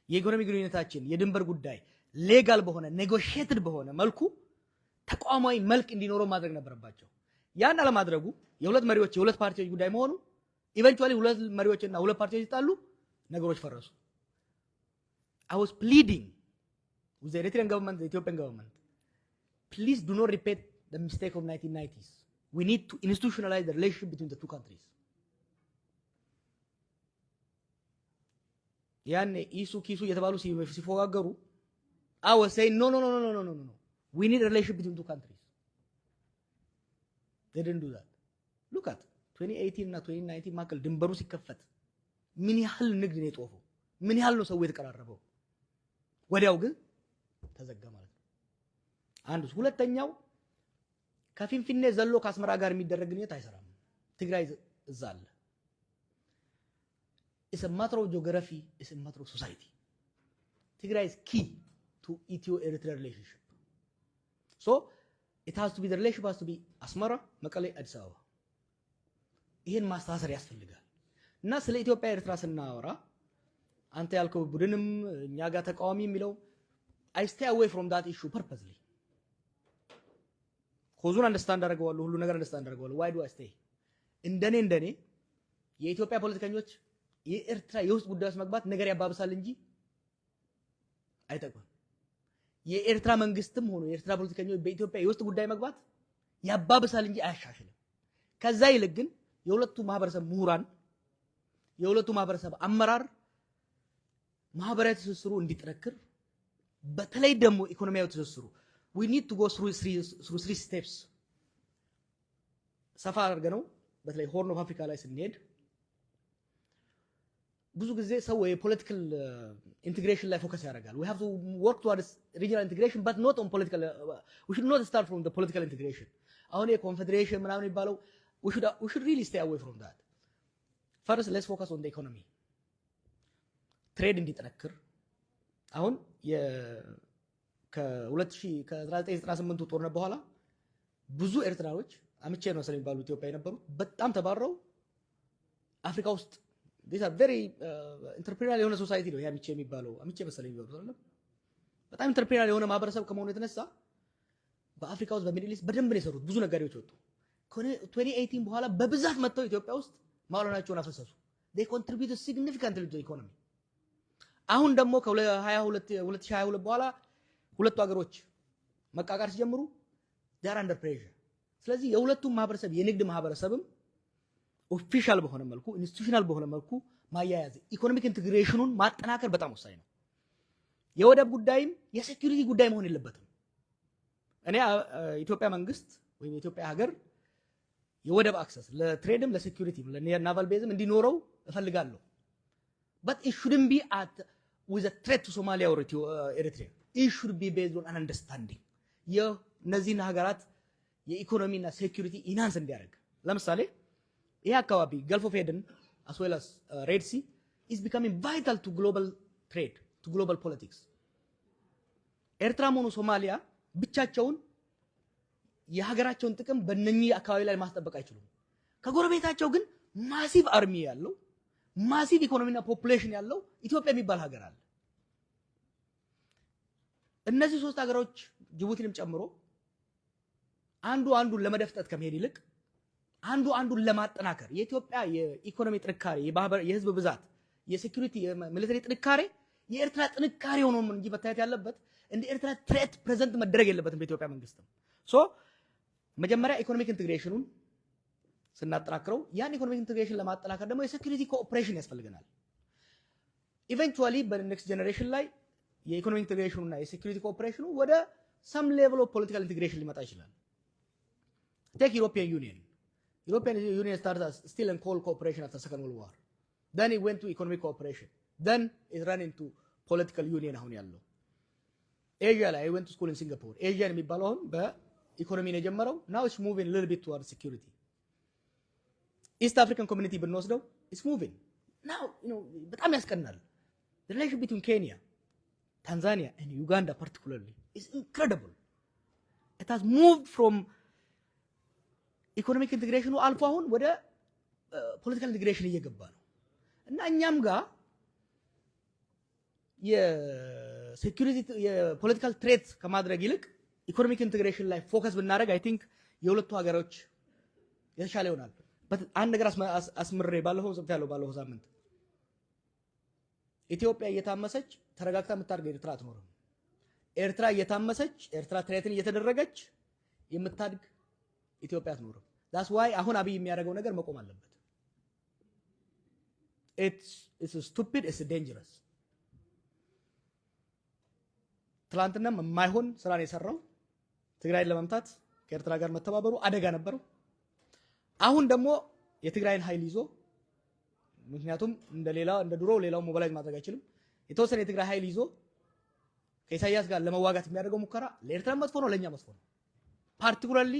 B: የኢኮኖሚ ግንኙነታችን የድንበር ጉዳይ ሌጋል በሆነ ኔጎሺየትድ በሆነ መልኩ ተቋማዊ መልክ እንዲኖረው ማድረግ ነበረባቸው። ያን አለማድረጉ የሁለት መሪዎች የሁለት ፓርቲዎች ጉዳይ መሆኑ ኢቨንቹአሊ ሁለት መሪዎችና ሁለት ፓርቲዎች ይጣሉ ነገሮች ፈረሱ። I was pleading with the Eritrean government, the Ethiopian government, please do not repeat the mistake of 1990s. We need to institutionalize the relationship between the two countries. ያን ኢሱ ኪሱ የተባሉ ሲፎጋገሩ I was saying no. We need a relationship between two countries. They didn't do that. Look at 2018 እና 2019 ማከል ድንበሩ ሲከፈት ምን ያህል ንግድ ነው የጦፈው? ምን ያህል ነው ሰው የተቀራረበው? ወዲያው ግን ተዘጋ ማለት ነው። አንዱ ሁለተኛው ከፊንፊኔ ዘሎ ከአስመራ ጋር የሚደረግ ግንኙነት አይሰራም። ትግራይ እዛ አለ። It's a matter of geography, it's a matter of society. Tigray is key to Ethio-Eritrea relationship. So it has to be, the relationship has to be Asmara, Mekelle, Addis Ababa. ይሄን ማስተሳሰር ያስፈልጋል። እና ስለ ኢትዮጵያ ኤርትራ ስናወራ አንተ ያልከው ቡድንም እኛ ጋር ተቃዋሚ የሚለው I stay away from that issue purposely. ኮዙን አንደርስታንድ አደርገዋለሁ፣ ሁሉ ነገር አንደርስታንድ አደርገዋለሁ። why do I stay? እንደኔ የኢትዮጵያ ፖለቲከኞች የኤርትራ የውስጥ ጉዳዮች መግባት ነገር ያባብሳል እንጂ አይጠቅምም። የኤርትራ መንግስትም ሆኖ የኤርትራ ፖለቲከኞች በኢትዮጵያ የውስጥ ጉዳይ መግባት ያባብሳል እንጂ አያሻሽልም። ከዛ ይልቅ ግን የሁለቱ ማህበረሰብ ምሁራን የሁለቱ ማህበረሰብ አመራር ማህበራዊ ትስስሩ እንዲጠነክር በተለይ ደግሞ ኢኮኖሚያዊ ትስስሩ we need to go through three steps ሰፋ አድርገነው በተለይ ሆርን ኦፍ አፍሪካ ላይ ስንሄድ ብዙ ጊዜ ሰው የፖለቲካል integration ላይ ፎከስ ያደርጋል። we have to work towards regional integration but not on political we should not start from the political integration. አሁን የኮንፌዴሬሽን ምናምን የሚባለው we should really stay away from that. First let's focus on the economy. ትሬድ እንዲጠነክር አሁን ከ1998 ጦርነት በኋላ ብዙ ኤርትራዎች አምቼ ነው ስለሚባሉ ኢትዮጵያ የነበሩ በጣም ተባረው አፍሪካ ውስጥ these are very entrepreneurial የሆነ ሶሳይቲ ነው ያምቼ የሚባለው አምቼ መሰለኝ የሚባለው አይደል? በጣም entrepreneurial የሆነ ማህበረሰብ ከመሆኑ የተነሳ በአፍሪካ ውስጥ በሚድል ኢስት በደንብ ነው የሰሩት። ብዙ ነጋዴዎች ወጡ። 2018 በኋላ በብዛት መጥተው ኢትዮጵያ ውስጥ ማውላናቸውን አፈሰሱ። they contributed significantly to the economy. አሁን ደግሞ ከ2022 በኋላ ሁለቱ ሀገሮች መቃቃር ሲጀምሩ they are under pressure. ስለዚህ የሁለቱም ማህበረሰብ የንግድ ማህበረሰብም ኦፊሻል በሆነ መልኩ ኢንስቲትዩሽናል በሆነ መልኩ ማያያዝ ኢኮኖሚክ ኢንቲግሬሽኑን ማጠናከር በጣም ወሳኝ ነው። የወደብ ጉዳይም የሴኩሪቲ ጉዳይ መሆን የለበትም። እኔ ኢትዮጵያ መንግስት ወይም የኢትዮጵያ ሀገር የወደብ አክሰስ ለትሬድም ለሴኩሪቲም ለናቫል ቤዝም እንዲኖረው እፈልጋለሁ። but it shouldn't be with a threat to Somalia or Eritrea. It should be based on an understanding. የነዚህን ሀገራት የኢኮኖሚና ሴኩሪቲ ኢንሃንስ እንዲያደርግ ለምሳሌ ይሄ አካባቢ Gulf of Aden as well as Red Sea is becoming vital to global trade, to global politics. ኤርትራም ሆነ ሶማሊያ ብቻቸውን የሀገራቸውን ጥቅም በእነኚህ አካባቢ ላይ ማስጠበቅ አይችሉም። ከጎረቤታቸው ግን ማሲቭ አርሚ ያለው ማሲቭ ኢኮኖሚና ፖፑሌሽን ያለው ኢትዮጵያ የሚባል ሀገር አለ። እነዚህ ሶስት ሀገሮች ጅቡቲንም ጨምሮ አንዱን ለመደፍጠት ከመሄድ ይልቅ አንዱን ለማጠናከር የኢትዮጵያ የኢኮኖሚ ጥንካሬ የህዝብ ብዛት የሴኩሪቲ የሚሊተሪ ጥንካሬ የኤርትራ ጥንካሬ ሆኖ እንጂ መታየት ያለበት እንደ ኤርትራ ትሬት ፕሬዘንት መደረግ የለበትም በኢትዮጵያ መንግስትም። ሶ መጀመሪያ ኢኮኖሚክ ኢንቴግሬሽኑን ስናጠናክረው ያን ኢኮኖሚክ ኢንቴግሬሽን ለማጠናከር ደግሞ የሴኩሪቲ ኮኦፕሬሽን ያስፈልገናል። ኢቨንቹዋሊ በኔክስት ጀነሬሽን ላይ የኢኮኖሚክ ኢንቴግሬሽኑና የሴኩሪቲ ኮኦፕሬሽኑ ወደ some level of political integration ሊመጣ ይችላል። Take European Union. European Union started as still in cold cooperation after the Second World War. Then it went to economic cooperation. Then it ran into political union አሁን ያለው። Asia ላይ I went to school in Singapore. Asia የሚባለው አሁን በኢኮኖሚ ነው የጀመረው። Now it's moving a little bit towards security. East African community ብንወስደው it's moving. Now, በጣም ያስቀናል. The relationship between Kenya, Tanzania and Uganda particularly is incredible. It has moved from economic integration አልፎ አሁን ወደ political integration እየገባ ነው እና እኛም ጋር የሴኩሪቲ የፖለቲካል ትሬት ከማድረግ ይልቅ ኢኮኖሚክ ኢንቴግሬሽን ላይ ፎከስ ብናደርግ አይ ቲንክ የሁለቱ ሀገሮች የተሻለ ይሆናል። አንድ ነገር አስምሬ ባለፈው ሳምንት ኢትዮጵያ እየታመሰች ተረጋግታ የምታድግ ኤርትራ አትኖርም። ኤርትራ እየታመሰች ኤርትራ ትሬትን እየተደረገች የምታድግ ኢትዮጵያ አትኖርም። that's why አሁን አብይ የሚያደርገው ነገር መቆም አለበት። it's stupid, it's dangerous. ትላንትናም የማይሆን ስራ ነው የሰራው። ትግራይን ለመምታት ከኤርትራ ጋር መተባበሩ አደጋ ነበረው። አሁን ደግሞ የትግራይን ኃይል ይዞ ምክንያቱም እንደ ድሮ ሌላው ሞባላይዝ ማድረግ አይችልም። የተወሰነ የትግራይ ኃይል ይዞ ከኢሳያስ ጋር ለመዋጋት የሚያደርገው ሙከራ ለኤርትራ መጥፎ ነው፣ ለኛ መጥፎ ነው። ፓርቲኩላርሊ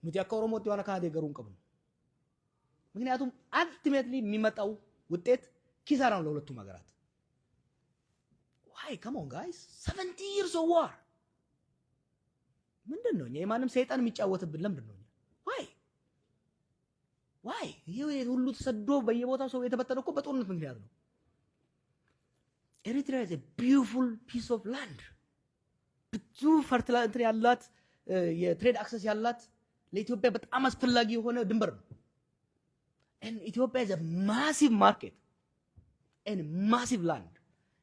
B: ኑቲ አካውሮሞ ወጥቷና ካደ ገሩን ቀብሉ። ምክንያቱም አልቲሜትሊ የሚመጣው ውጤት ኪሳራ ነው ለሁለቱም ሀገራት። why come on guys 70 years of war ምንድነው? የማንም ሰይጣን የሚጫወትብን ለምንድነው? why ይሄ ሁሉ ተሰዶ በየቦታው ሰው የተበተነው እኮ በጦርነት ምክንያት ነው። Eritrea is a beautiful piece of land. ብዙ ፈርቲላይዘር ያላት የትሬድ አክሰስ ያላት ለኢትዮጵያ በጣም አስፈላጊ የሆነ ድንበር ነው። and Ethiopia is a massive market and massive land.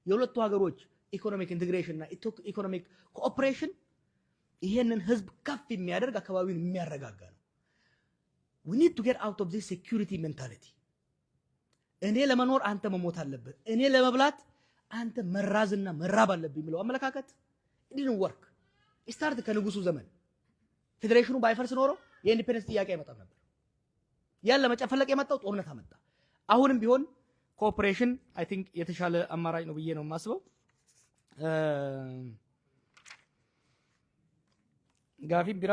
B: የሁለቱ ሀገሮች ኢኮኖሚክ ኢንቴግሬሽን እና ኢኮኖሚክ ኮኦፕሬሽን ይሄንን ህዝብ ከፍ የሚያደርግ አካባቢውን የሚያረጋጋ ነው። we need to get out of this security mentality. እኔ ለመኖር አንተ መሞት አለበት፣ እኔ ለመብላት አንተ መራዝና መራብ አለብኝ የሚለው አመለካከት it didn't work. ስታርት ከንጉሱ ዘመን ፌዴሬሽኑ ባይፈርስ ኖሮ የኢንዲፔንደንስ ጥያቄ አይመጣም ነበር። ያን ለመጨፈለቅ የመጣው ጦርነት አመጣ። አሁንም ቢሆን ኮኦፕሬሽን አይ ቲንክ የተሻለ አማራጭ ነው ብዬ ነው የማስበው። ጋፊ ቢራ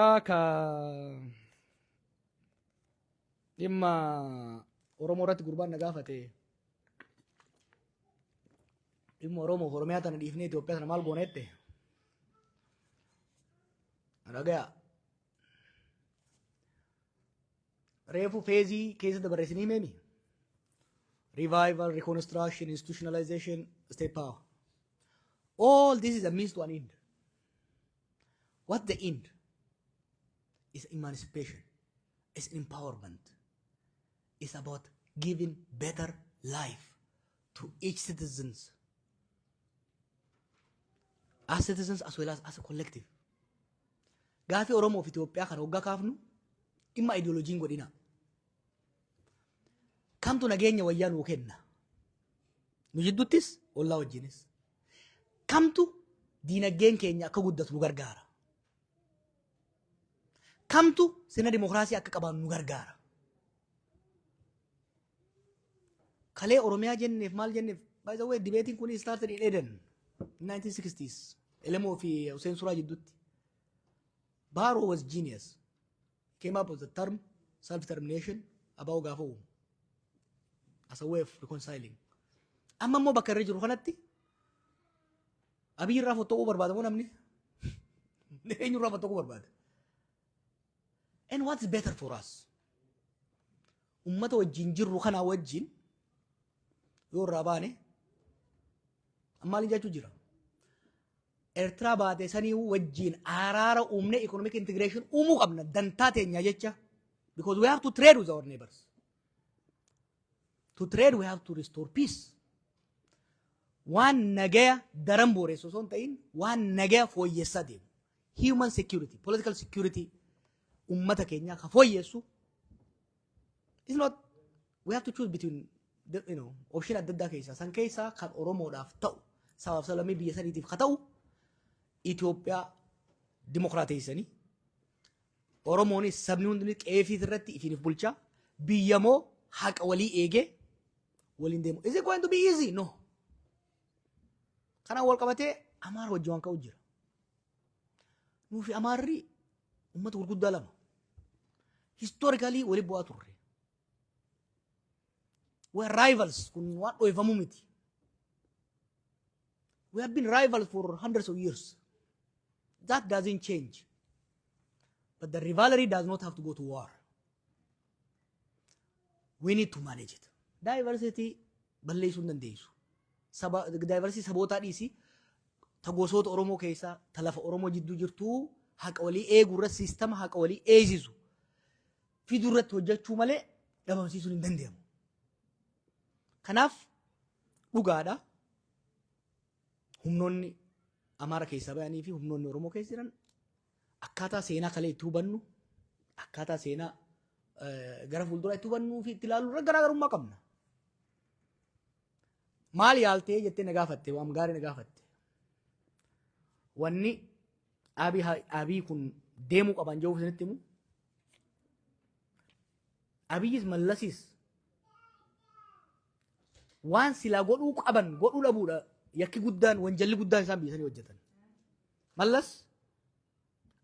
B: dhimma Oromoo irratti gurbaan na gaafate dhimma Oromiyaa tana dhiifnee Itoophiyaa tana maal goonette dhagaya reefu feezii keessa dabarreessinii meemi revival, reconstruction, institutionalization, state power. All this is a means to an end. What the end is emancipation, is empowerment. It's about giving better life to each citizens, as citizens as well as a collective. Gaafi Oromoo of Ethiopia kan hoggaa kaafnu dhimma ideoloojiin godhina. Kamtu nageenya wayyaa nuu kenna. Nu jidduttis ollaa wajjinis. Kamtu diinagdeen keenya akka guddatu nu gargaara. Kamtu sirna dimokiraasii akka qabaannu nu gargaara. Kalee Oromiyaa jenneef maal jenneef by the way debating kun started in Eden 1960s. Elemoo fi Hussein Suraa jidduutti. Barrow was genius. Came up with the term self-determination about gaafa uumu as a way of reconciling. Amma immoo bakka irra jiru kanatti Abiy irraa fottooquu barbaada moo namni? Eenyu irraa fottooquu barbaada? And what's better for us? Ummata wajjin jirru kanaa wajjin yoo irraa baane maal jechuu jira? Eertiraa baatee sanii wajjin araara uumne economic integration uumuu qabna dantaa teenya jecha because we have to trade with our neighbors. To trade, we have to restore peace. One nagaya darambore so sontain, one nagaya for yesadim. Human security, political security, ummata Kenya ka for yesu. It's not, we have to choose between, option at the case. San case kan Oromo daf tau. Sabab salami biya sanitif katau. Ethiopia democratisani. Oromo ni sabni hundi qeefi irratti ifiniif bulcha. Biyyamo haqa walii eege waliin deemu. Is it going to be easy? No. Kana wal qabate Amaara wajjin waan ka'u jira. Nuufi Amaarri ummata gurguddaa lama. Historically wali bu'aa turre. We are rivals. Kun waan dho'ifamu miti. We have been rivals for hundreds of years. That doesn't change. But the rivalry does not have to go to war. We need to manage it. Diversity balleessuu hin dandeessu. Diversity sabootaa dhiisi ta gosoota Oromoo keessaa ta lafa Oromoo jidduu jirtu haqa walii eeguu irratti siistama haqa walii eegsisu fiduu irratti hojjechuu malee dhabamsiisuun hin danda'amu. Kanaaf dhugaadha. Humnoonni Amaara keessaa bayanii fi humnoonni Oromoo keessa jiran akkaataa seenaa kalee itti hubannu akkaataa seenaa gara fuulduraa itti hubannuu fi itti ilaaluu irra garaagarummaa qabna. Maal yaaltee jettee na gaafatte waan gaarii na gaafatte. Wanni Abii kun deemuu qaban jedhuuf isinitti himu. Abiyyis Mallasis waan silaa godhuu qaban godhuu dhabuudha. Yakki guddaan wanjalli guddaan isaan biyyatanii hojjetan. Mallas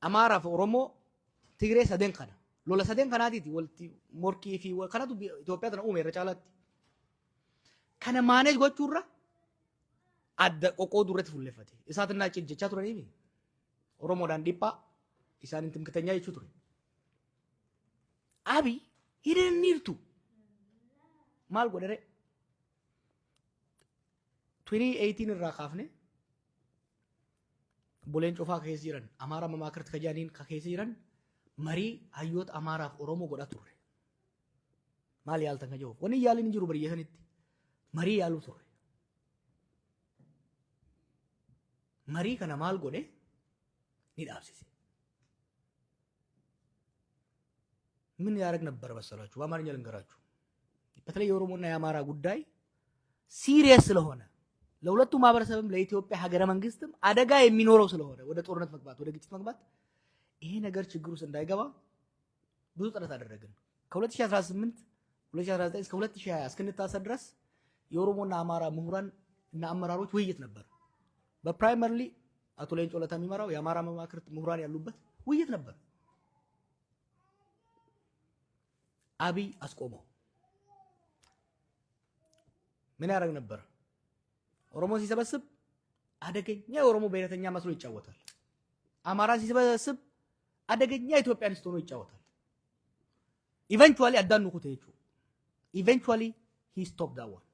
B: Amaaraa fi Oromoo Tigree sadeen kana. Lola sadeen kanaatiiti walti morkii fi kanatu Itoophiyaa tana uume irra caalaatti. Kana maaneej gochuurra adda qoqqooduu irratti fuulleffate. Isaatinaa jechaa turaniifi Oromoodhaan dhiphaa isaan hin timkatanyaa jechuu ture. Abii hidhanniirtu maal godhere 2018 irraa kaafne buleen cufaa keessa jiran Amaaraa mamaakirti kajaaniin ka keessa jiran marii hayyoota Amaaraaf Oromoo godhaa turre. Maal yaaltan ka jiru? Wanni yaaliin hin jiru biyya sanitti. Marii yaaluu turre. Marii kana maal godhe ni dhaabsise. ምን ያደርግ ነበር መሰላችሁ? በአማርኛ ልንገራችሁ። በተለይ የኦሮሞና የአማራ ጉዳይ ሲሪየስ ስለሆነ ለሁለቱ ማህበረሰብም ለኢትዮጵያ ሀገረ መንግስትም አደጋ የሚኖረው ስለሆነ ወደ ጦርነት መግባት ወደ ግጭት መግባት ይሄ ነገር ችግር ውስጥ እንዳይገባ ብዙ ጥረት አደረግን። ከ2018 2019 እስከ 2020 እስክንታሰር ድረስ የኦሮሞና አማራ ምሁራን እና አመራሮች ውይይት ነበር። በፕራይመሪሊ አቶ ሌንጮ ለታ የሚመራው የአማራ መማክርት ምሁራን ያሉበት ውይይት ነበር። አብይ አስቆመው። ምን ያደርግ ነበር? ኦሮሞ ሲሰበስብ አደገኛ የኦሮሞ ብሔረተኛ መስሎ ይጫወታል። አማራ ሲሰበስብ አደገኛ ኢትዮጵያኒስት ሆኖ ይጫወታል። ኢቨንቹዋሊ አዳንኩት ሄቹ eventually he stopped that one.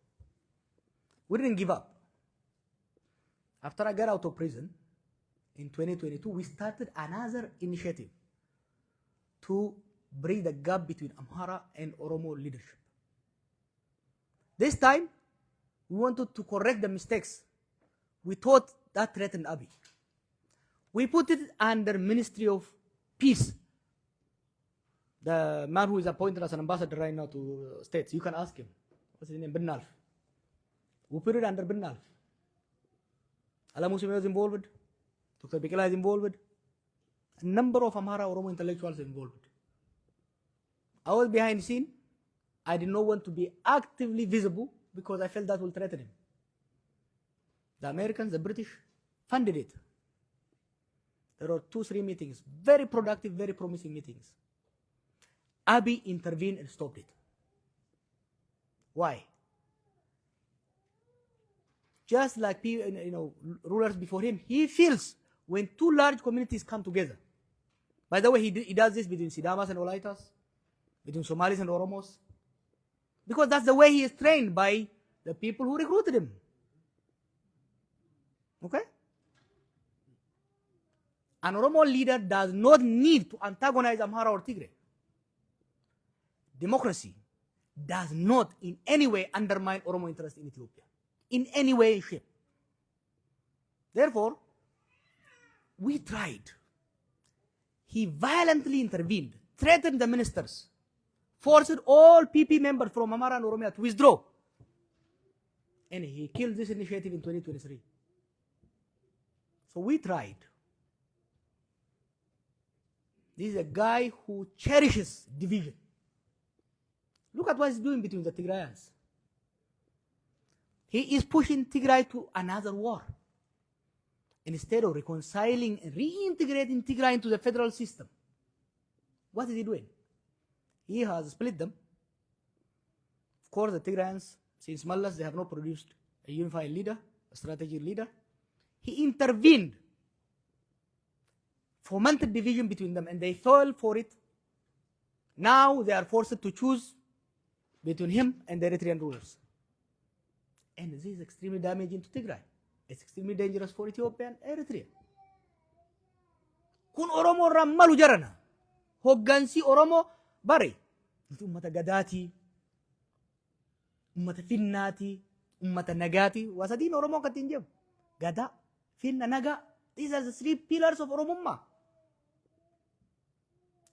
B: We didn't give up. After I got out of prison in 2022, we started another initiative to bridge the gap between Amhara and Oromo leadership. This time, we wanted to correct the mistakes we thought that threatened Abiy. We put it under Ministry of Peace. The man who is appointed as an ambassador right now to states, you can ask him. What's his name? Binnalf. We put it under Binnalf. Alamusim was involved. Dr. Bikila is involved. A number of Amhara Oromo intellectuals involved. I was behind the scene. I did not want to be actively visible because I felt that will threaten him. The Americans, the British funded it. There were 2-3 meetings, very productive, very promising meetings. Abiy intervened and stopped it. Why? Just like rulers before him, he feels when two large communities come together. By the way, he does this between Sidamas and Olaitas, between Somalis and Oromos, because that's the way he is trained by the people who recruited him. Okay? An Oromo leader does not need to antagonize Amhara or Tigray. democracy does not in any way undermine Oromo interest in Ethiopia. In any way, shape. Therefore, we tried. He violently intervened, threatened the ministers, forced all PP members from Amara and Oromia to withdraw. And he killed this initiative in 2023. So we tried. This is a guy who cherishes division. Look at what he's doing between the Tigrayans. He is pushing Tigray to another war. Instead of reconciling and reintegrating Tigray into the federal system. What is he doing? He has split them. Of course, the Tigrayans, since Mallas, they have not produced a unified leader, a strategic leader. He intervened, fomented division between them, and they fell for it. Now they are forced to choose between him and the Eritrean rulers. And this is extremely damaging to Tigray. It's extremely dangerous for Ethiopia and Eritrea. Kun Oromo rammalu jarana. Hoggansi Oromo bare. Itu ummata gadati, ummata finnati, ummata nagati. Wasadin Oromo katinjam. Gada, finna, naga. These are the three pillars of Oromumma.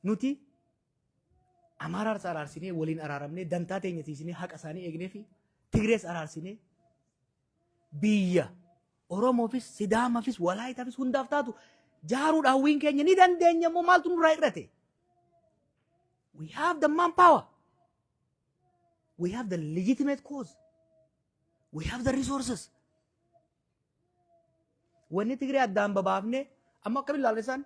B: Nuti Amarar ararsine, walin araramne, dantate nyatisine, haq asani egnefi, Tigres ararsine, biyya. Oromofis, Sidaamafis, Walaayitaafis hundaaf taatu jaaruu dhaawwiin keenya ni dandeenya moo maaltu nurraa hir'ate? We have the manpower. We have the legitimate cause. We have the resources. Wanni Tigree addaan babaafne amma akkamiin ilaalessan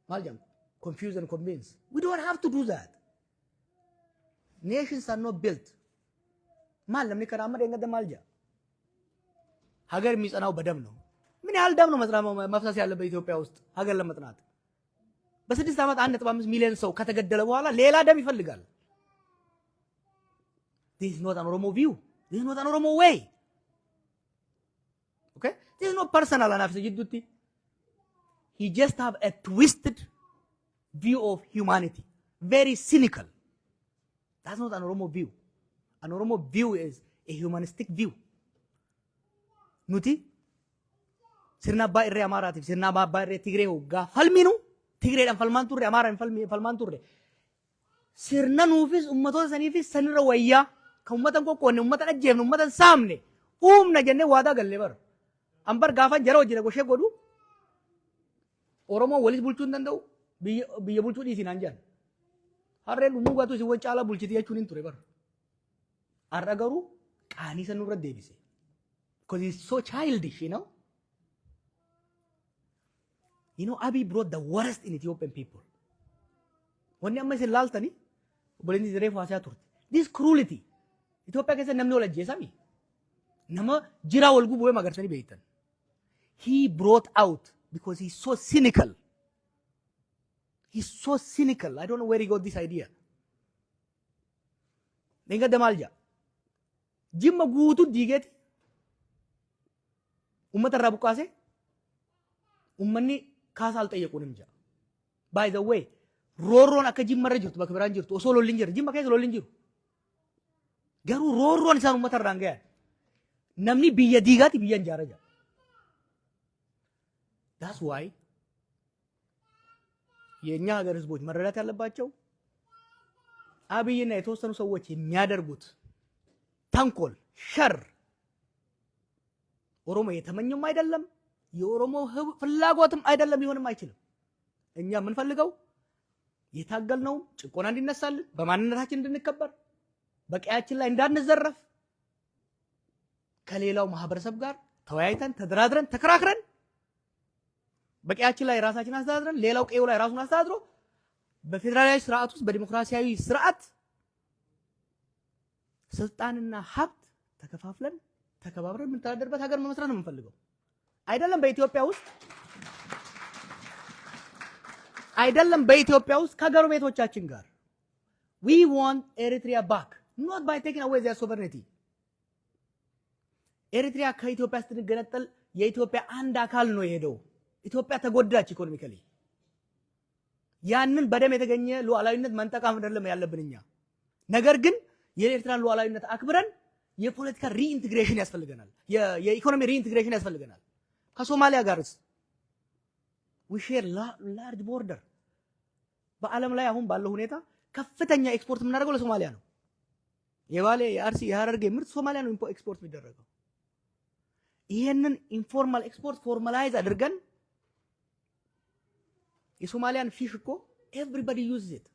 B: maal jedhamu? Confuse and convince. We don't have to do that. Nations are not built. Maal namni karaa amma deengadda maal jedha? ሀገር የሚጸናው በደም ነው። ምን ያህል ደም ነው መፍሰስ ያለበት በኢትዮጵያ ውስጥ ሀገር ለመጥናት? በ6 ዓመት 1.5 ሚሊዮን ሰው ከተገደለ በኋላ ሌላ ደም ይፈልጋል። This is not an Oromo view. This is not an Oromo way. Okay? This is not personal enough. He just have a twisted view of humanity. Very cynical. That's not an Oromo view. An Oromo view is a humanistic view. Nuti sirna abbaa irree Amaaraatiif sirna abbaa irree Tigree hoggaa falminu Tigreedhaan falmaan turre Amaaraan falmaan turre sirna nuufis ummatoota saniifis sanirra wayyaa kan ummatan kokkoonne ummatan ajjeefne ummatan saamne humna jennee waadaa gallee bara ambar gaafan jara wajjin goshee godhu Oromoo walis bulchuu hin danda'u biyya bulchuu dhiisin aan jedhan harreen dhumuu gaatu isin caalaa bulchiti jechuun hin ture bara har'a garuu qaanii san nurra deebise. Because he's so childish, you know. You know, Abiy brought the worst in Ethiopian people. When you say laltani, boleh ni refu asya turte. This cruelty, Ethiopia kaise namni wala jesami. Nama jira walgu boye magarsani beitan. He brought out because he's so cynical. He's so cynical. I don't know where he got this idea. Denga demalja. Jimma guutu digeti. Ummata irraa buqqaase ummanni kaasaa alxayyaquun hin jira. By the way, roorroon akka jimmarra jirtu bakka biraan jirtu osoo lolli hin jirre jimma keessa lolli hin jiru. Garuu roorroon isaan ummata irraan gahan namni biyya diigaati biyya hin jaara jira. That's why የእኛ ሀገር ህዝቦች መረዳት ያለባቸው አብይና የተወሰኑ ሰዎች የሚያደርጉት ተንኮል ሸር ኦሮሞ የተመኘም አይደለም የኦሮሞ ፍላጎትም አይደለም ሊሆንም አይችልም። እኛ የምንፈልገው የታገልነው ጭቆና እንዲነሳልን በማንነታችን እንድንከበር በቀያችን ላይ እንዳንዘረፍ ከሌላው ማህበረሰብ ጋር ተወያይተን ተደራድረን ተከራክረን በቀያችን ላይ ራሳችን አስተዳድረን ሌላው ቀየው ላይ ራሱን አስተዳድሮ በፌደራላዊ ስርዓት ውስጥ በዲሞክራሲያዊ ስርዓት ስልጣንና ሀብት ተከፋፍለን ተከባብረን የምንተዳደርበት ሀገር መመስረት ነው የምንፈልገው። አይደለም በኢትዮጵያ ውስጥ ከጎረቤቶቻችን ጋር we want Eritrea back not by taking away their sovereignty. ኤሪትሪያ ከኢትዮጵያ ስትገነጠል የኢትዮጵያ አንድ አካል ነው የሄደው። ኢትዮጵያ ተጎዳች ኢኮኖሚካሊ። ያንን በደም የተገኘ ሉዓላዊነት መንጠቃም አይደለም ያለብን እኛ። ነገር ግን የኤርትራን ሉዓላዊነት አክብረን የፖለቲካ ሪኢንቴግሬሽን ያስፈልገናል። የኢኮኖሚ ሪኢንቴግሬሽን ያስፈልገናል። ከሶማሊያ ጋርስ we share large border። በዓለም ላይ አሁን ባለው ሁኔታ ከፍተኛ ኤክስፖርት የምናደርገው ለሶማሊያ ነው። የባሌ የአርሲ የሀረርጌ ምርት ሶማሊያ ነው ኤክስፖርት የሚደረገው። ይሄንን ኢንፎርማል ኤክስፖርት ፎርማላይዝ አድርገን የሶማሊያን ፊሽ እኮ ኤቭሪባዲ ዩዝ ኢት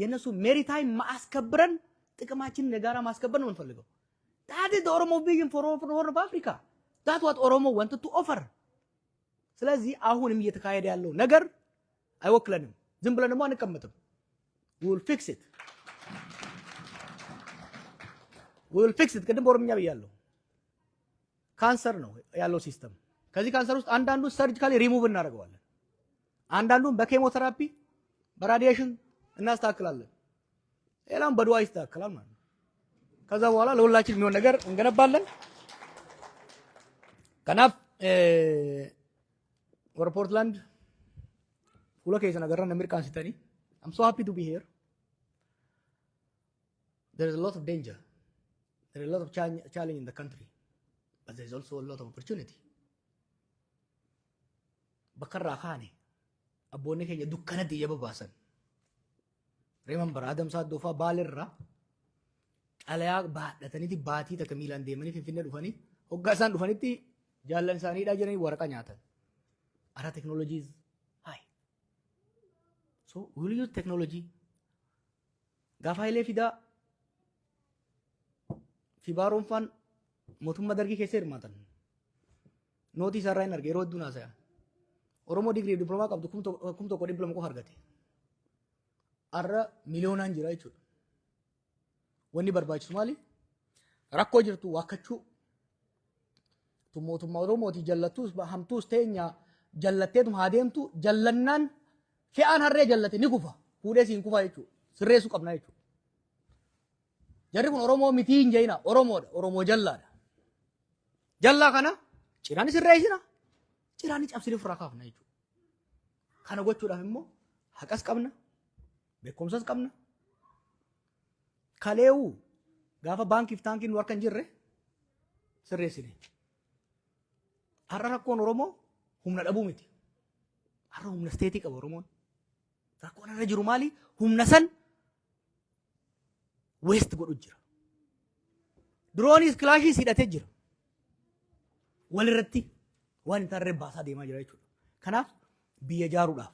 B: የነሱ ሜሪታይም ማስከብረን ጥቅማችንን የጋራ ማስከበር ነው የምንፈልገው። that is the Oromo vision for Horn of Africa. That's what Oromo wanted to offer። ስለዚህ አሁንም እየተካሄደ ያለው ነገር አይወክለንም። ዝም ብለን ደግሞ አንቀመጥም። we will fix it ቅድም በኦሮምኛ ብያለሁ። ካንሰር ነው ያለው ሲስተም። ከዚህ ካንሰር ውስጥ አንዳንዱ ሰርጂካሊ ሪሙቭ እናደርገዋለን፣ አንዳንዱን በኬሞቴራፒ በራዲዬሽን እናስተካክላለን፣ ሌላም በድዋ ይስተካከላል ማለት ነው። ከዛ በኋላ ለሁላችን የሚሆን ነገር እንገነባለን። ከናፍ ወር ፖርትላንድ ሁለ ከይሰ ነገራ ነምር ካንሲተኒ I'm so happy to be here. There is a lot of danger. There is a lot of challenge in the country. But there is also a lot of opportunity. Bakarra khane abboonni keenya dukkanatti iyya babaasan. Remember Adam Saad Dofa baalirra xalayaa baadhataniiti baatii takka miilaan deemanii Finfinnee dhufanii hoggaa isaan dhufanitti jaallan isaaniidhaa jiranii waraqaa nyaatan. Our technology is high. So we will use technology. Gaafa ilee fidaa Fibaaroon faan mootummaa dargii keessa hirmaatan. Nootii isaarraa hin arge yeroo hedduu naasaya. Oromoo digirii diploomaa qabdu kum tokko diploomaa qofa argate. Har'a miliyoonaan jira jechuudha. Wanni barbaachisu maali? Rakkoo jirtu waakkachuu. Mootummaa Oromootii jallattuus hamtuus teenya jallatteetum haa deemtu jallannaan fe'aan harree jallate ni kufa. Fuudhee siin kufa jechuudha. Sirreessuu qabna jechuudha. Jarri kun Oromoo mitii hin jeyina. Oromoodha. Oromoo jallaadha. Jallaa kana ciraan sirreessina. Ciraan cabsanii ofirraa kaafna jechuudha. Kana gochuudhaaf immoo haqas qabna. Beekumsas qabna. Kaleewuu gaafa baankiif taankiin nu harka hin jirre sirreessine. Har'a rakkoon Oromoo humna dhabuu miti. Har'a humna isteetii qaba Oromoon. Rakkoon irra jiru maali? Humna san West godhu jira. Droonis kilaashis hidhatee jira. Walirratti waan hin taarree baasaa deemaa jira jechuudha. Kanaaf biyya ijaaruudhaaf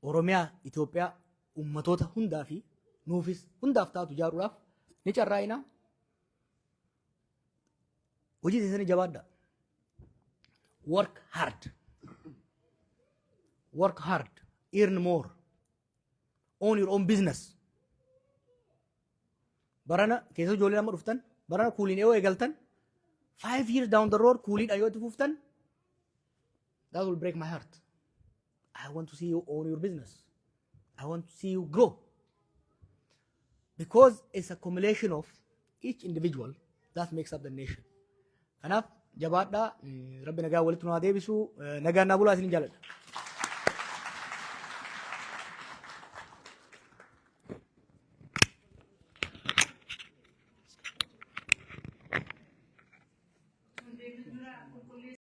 B: Oromiyaa, Itoophiyaa ummatoota hundaa fi nuufis hundaaf taatu ijaaruudhaaf ni carraa'ina. Hojii teessanii jabaadha. Work hard. Work hard. Earn more. Own your own business. Barana keessa ijoollee nama dhuftan barana kuuliin yoo eegaltan 5 years down the road kuuliidha yoo itti fuftan that will break my heart. I want to see you own your business. I want to see you grow. Because it's a accumulation of each individual that makes up the nation. Kanaaf jabaadhaa rabbi nagaa walitti nu haa deebisu nagaan naa bulaa isin jaalladha.